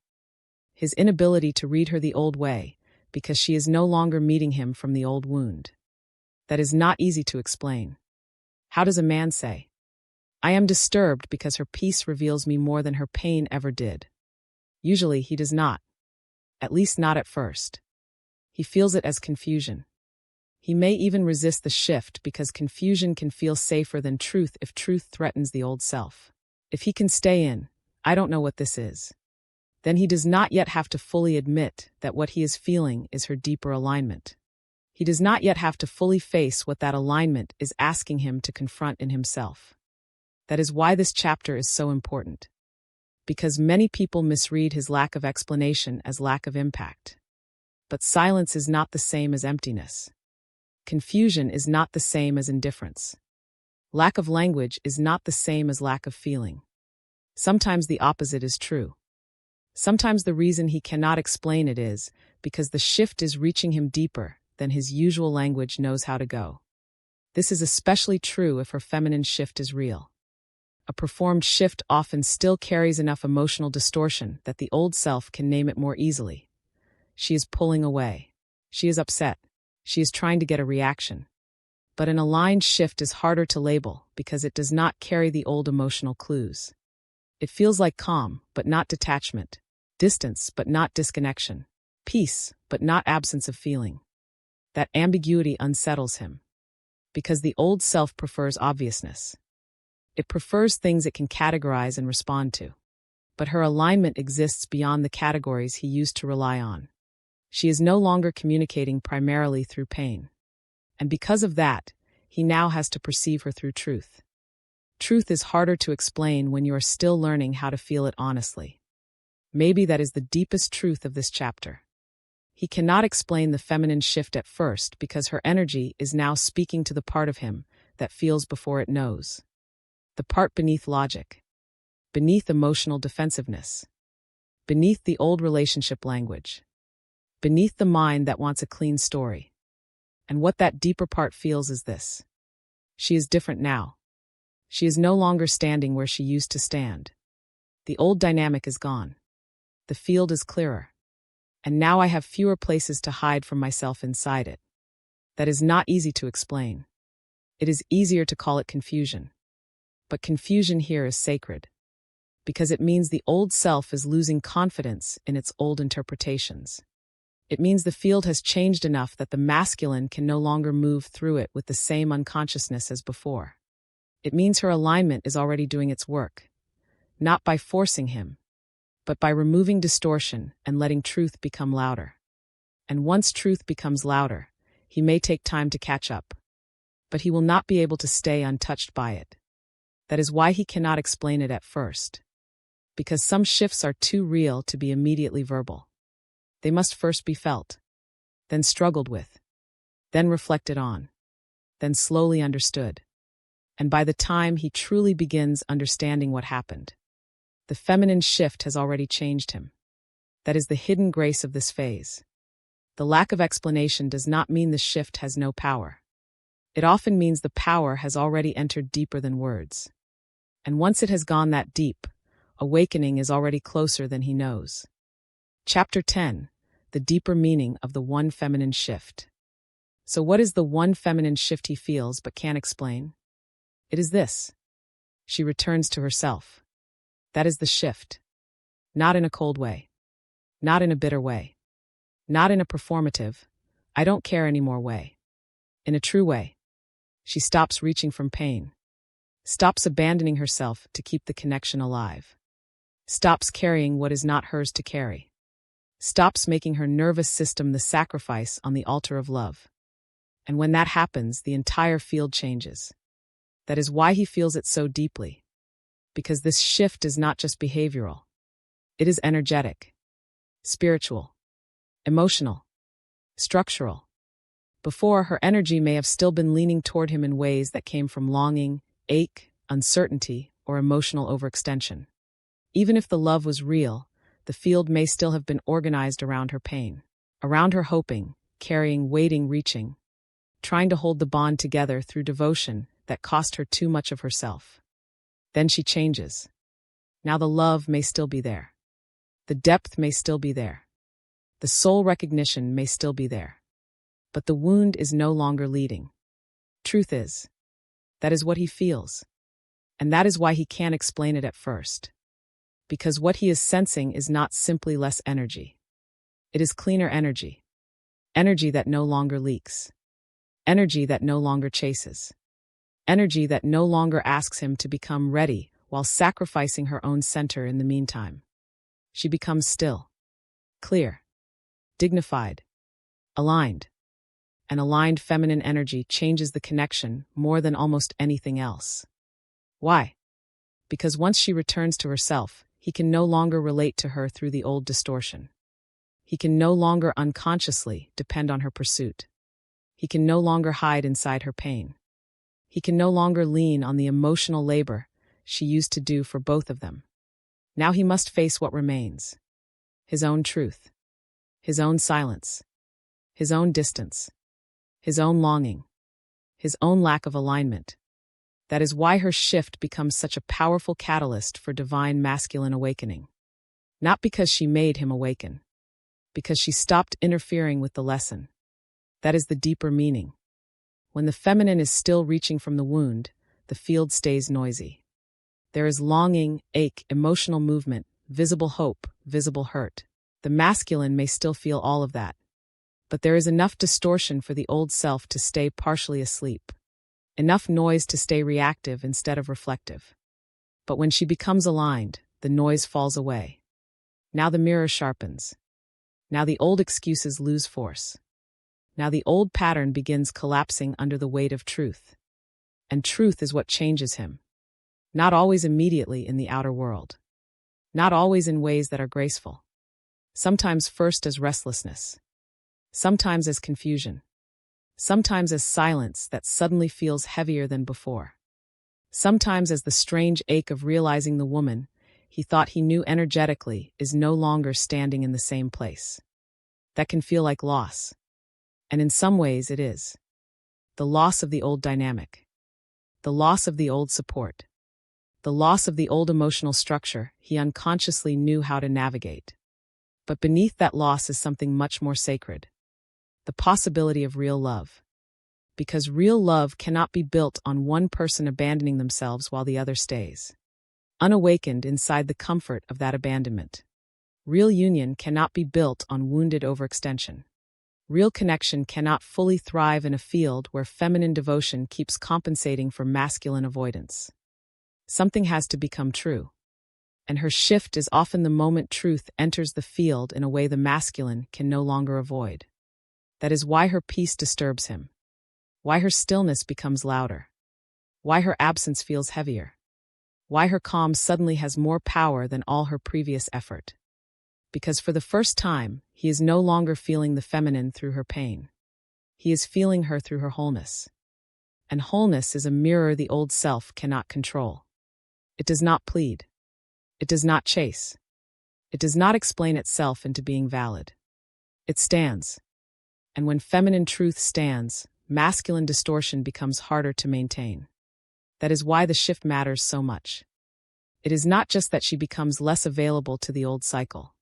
his inability to read her the old way because she is no longer meeting him from the old wound. That is not easy to explain. How does a man say, "I am disturbed because her peace reveals me more than her pain ever did"? Usually he does not. At least not at first. He feels it as confusion. He may even resist the shift because confusion can feel safer than truth if truth threatens the old self. If he can stay in, "I don't know what this is," then he does not yet have to fully admit that what he is feeling is her deeper alignment. He does not yet have to fully face what that alignment is asking him to confront in himself. That is why this chapter is so important. Because many people misread his lack of explanation as lack of impact. But silence is not the same as emptiness. Confusion is not the same as indifference. Lack of language is not the same as lack of feeling. Sometimes the opposite is true. Sometimes the reason he cannot explain it is because the shift is reaching him deeper than his usual language knows how to go. This is especially true if her feminine shift is real. A performed shift often still carries enough emotional distortion that the old self can name it more easily. She is pulling away. She is upset. She is trying to get a reaction. But an aligned shift is harder to label because it does not carry the old emotional clues. It feels like calm, but not detachment. Distance, but not disconnection. Peace, but not absence of feeling. That ambiguity unsettles him. Because the old self prefers obviousness. It prefers things it can categorize and respond to. But her alignment exists beyond the categories he used to rely on. She is no longer communicating primarily through pain. And because of that, he now has to perceive her through truth. Truth is harder to explain when you are still learning how to feel it honestly. Maybe that is the deepest truth of this chapter. He cannot explain the feminine shift at first because her energy is now speaking to the part of him that feels before it knows. The part beneath logic, beneath emotional defensiveness, beneath the old relationship language, beneath the mind that wants a clean story. And what that deeper part feels is this. She is different now. She is no longer standing where she used to stand. The old dynamic is gone. The field is clearer. And now I have fewer places to hide from myself inside it. That is not easy to explain. It is easier to call it confusion. But confusion here is sacred. Because it means the old self is losing confidence in its old interpretations. It means the field has changed enough that the masculine can no longer move through it with the same unconsciousness as before. It means her alignment is already doing its work. Not by forcing him, but by removing distortion and letting truth become louder. And once truth becomes louder, he may take time to catch up. But he will not be able to stay untouched by it. That is why he cannot explain it at first. Because some shifts are too real to be immediately verbal. They must first be felt, then struggled with, then reflected on, then slowly understood. And by the time he truly begins understanding what happened, the feminine shift has already changed him. That is the hidden grace of this phase. The lack of explanation does not mean the shift has no power. It often means the power has already entered deeper than words. And once it has gone that deep, awakening is already closer than he knows. Chapter 10. The deeper meaning of the one feminine shift. So what is the one feminine shift he feels but can't explain? It is this. She returns to herself. That is the shift. Not in a cold way. Not in a bitter way. Not in a performative, I don't care anymore way. In a true way. She stops reaching from pain. Stops abandoning herself to keep the connection alive. Stops carrying what is not hers to carry. Stops making her nervous system the sacrifice on the altar of love. And when that happens, the entire field changes. That is why he feels it so deeply. Because this shift is not just behavioral. It is energetic, spiritual, emotional, structural. Before, her energy may have still been leaning toward him in ways that came from longing, ache, uncertainty, or emotional overextension. Even if the love was real, the field may still have been organized around her pain, around her hoping, carrying, waiting, reaching, trying to hold the bond together through devotion that cost her too much of herself. Then she changes. Now the love may still be there. The depth may still be there. The soul recognition may still be there. But the wound is no longer leading. Truth is, that is what he feels. And that is why he can't explain it at first. Because what he is sensing is not simply less energy. It is cleaner energy. Energy that no longer leaks. Energy that no longer chases. Energy that no longer asks him to become ready while sacrificing her own center in the meantime. She becomes still, clear, dignified, aligned. An aligned feminine energy changes the connection more than almost anything else. Why? Because once she returns to herself, he can no longer relate to her through the old distortion. He can no longer unconsciously depend on her pursuit. He can no longer hide inside her pain. He can no longer lean on the emotional labor she used to do for both of them. Now he must face what remains. His own truth. His own silence. His own distance. His own longing. His own lack of alignment. That is why her shift becomes such a powerful catalyst for divine masculine awakening. Not because she made him awaken. Because she stopped interfering with the lesson. That is the deeper meaning. When the feminine is still reaching from the wound, the field stays noisy. There is longing, ache, emotional movement, visible hope, visible hurt. The masculine may still feel all of that. But there is enough distortion for the old self to stay partially asleep. Enough noise to stay reactive instead of reflective. But when she becomes aligned, the noise falls away. Now the mirror sharpens. Now the old excuses lose force. Now the old pattern begins collapsing under the weight of truth. And truth is what changes him. Not always immediately in the outer world. Not always in ways that are graceful. Sometimes first as restlessness. Sometimes as confusion. Sometimes as silence that suddenly feels heavier than before. Sometimes as the strange ache of realizing the woman he thought he knew energetically is no longer standing in the same place. That can feel like loss. And in some ways it is. The loss of the old dynamic. The loss of the old support. The loss of the old emotional structure he unconsciously knew how to navigate. But beneath that loss is something much more sacred. The possibility of real love. Because real love cannot be built on one person abandoning themselves while the other stays. Unawakened inside the comfort of that abandonment. Real union cannot be built on wounded overextension. Real connection cannot fully thrive in a field where feminine devotion keeps compensating for masculine avoidance. Something has to become true. And her shift is often the moment truth enters the field in a way the masculine can no longer avoid. That is why her peace disturbs him. Why her stillness becomes louder. Why her absence feels heavier. Why her calm suddenly has more power than all her previous effort. Because for the first time, he is no longer feeling the feminine through her pain. He is feeling her through her wholeness. And wholeness is a mirror the old self cannot control. It does not plead. It does not chase. It does not explain itself into being valid. It stands. And when feminine truth stands, masculine distortion becomes harder to maintain. That is why the shift matters so much. It is not just that she becomes less available to the old cycle.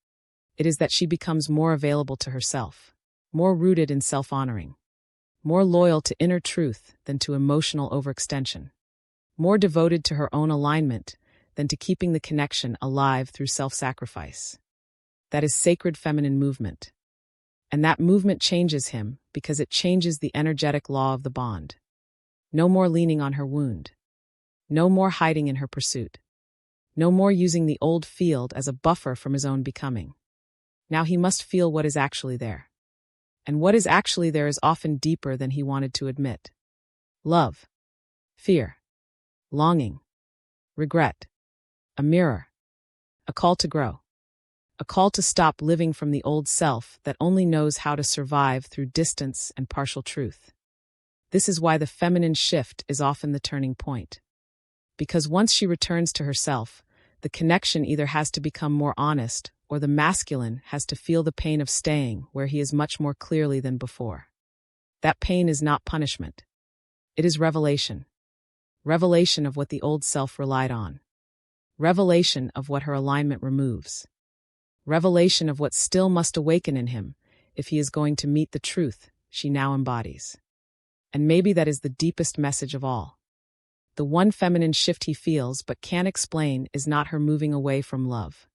It is that she becomes more available to herself, more rooted in self-honoring, more loyal to inner truth than to emotional overextension, more devoted to her own alignment than to keeping the connection alive through self-sacrifice. That is sacred feminine movement. And that movement changes him because it changes the energetic law of the bond. No more leaning on her wound. No more hiding in her pursuit. No more using the old field as a buffer from his own becoming. Now he must feel what is actually there. And what is actually there is often deeper than he wanted to admit. Love, fear, longing, regret, a mirror, a call to grow, a call to stop living from the old self that only knows how to survive through distance and partial truth. This is why the feminine shift is often the turning point. Because once she returns to herself, the connection either has to become more honest or the masculine has to feel the pain of staying where he is much more clearly than before. That pain is not punishment. It is revelation. Revelation of what the old self relied on. Revelation of what her alignment removes. Revelation of what still must awaken in him if he is going to meet the truth she now embodies. And maybe that is the deepest message of all. The one feminine shift he feels but can't explain is not her moving away from love.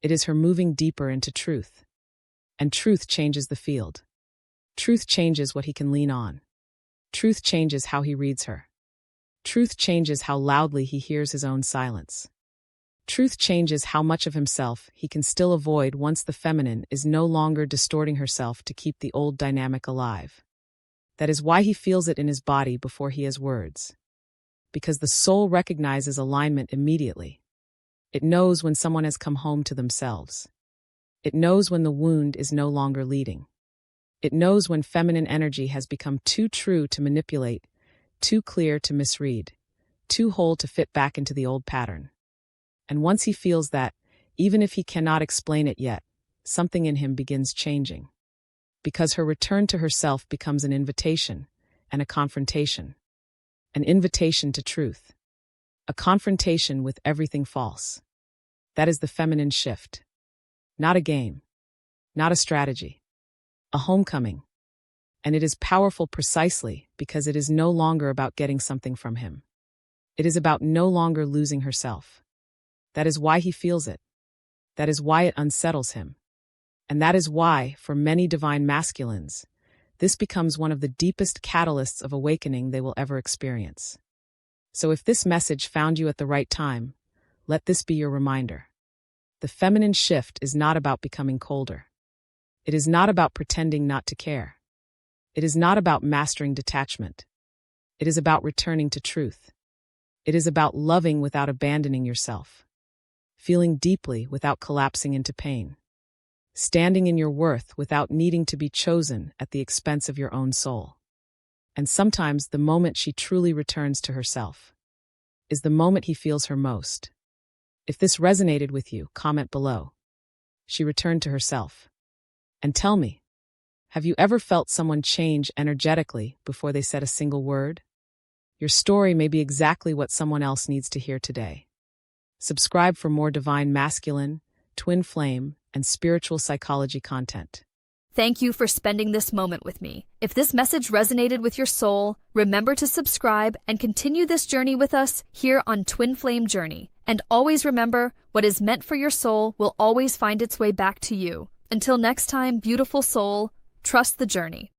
It is her moving deeper into truth. And truth changes the field. Truth changes what he can lean on. Truth changes how he reads her. Truth changes how loudly he hears his own silence. Truth changes how much of himself he can still avoid once the feminine is no longer distorting herself to keep the old dynamic alive. That is why he feels it in his body before he has words. Because the soul recognizes alignment immediately. It knows when someone has come home to themselves. It knows when the wound is no longer leading. It knows when feminine energy has become too true to manipulate, too clear to misread, too whole to fit back into the old pattern. And once he feels that, even if he cannot explain it yet, something in him begins changing. Because her return to herself becomes an invitation and a confrontation. An invitation to truth. A confrontation with everything false. That is the feminine shift. Not a game. Not a strategy. A homecoming. And it is powerful precisely because it is no longer about getting something from him. It is about no longer losing herself. That is why he feels it. That is why it unsettles him. And that is why, for many divine masculines, this becomes one of the deepest catalysts of awakening they will ever experience. So if this message found you at the right time, let this be your reminder. The feminine shift is not about becoming colder. It is not about pretending not to care. It is not about mastering detachment. It is about returning to truth. It is about loving without abandoning yourself. Feeling deeply without collapsing into pain. Standing in your worth without needing to be chosen at the expense of your own soul. And sometimes the moment she truly returns to herself is the moment he feels her most. If this resonated with you, comment below. She returned to herself. And tell me, have you ever felt someone change energetically before they said a single word? Your story may be exactly what someone else needs to hear today. Subscribe for more divine masculine, twin flame, and spiritual psychology content. Thank you for spending this moment with me. If this message resonated with your soul, remember to subscribe and continue this journey with us here on Twin Flame Journey. And always remember, what is meant for your soul will always find its way back to you. Until next time, beautiful soul, trust the journey.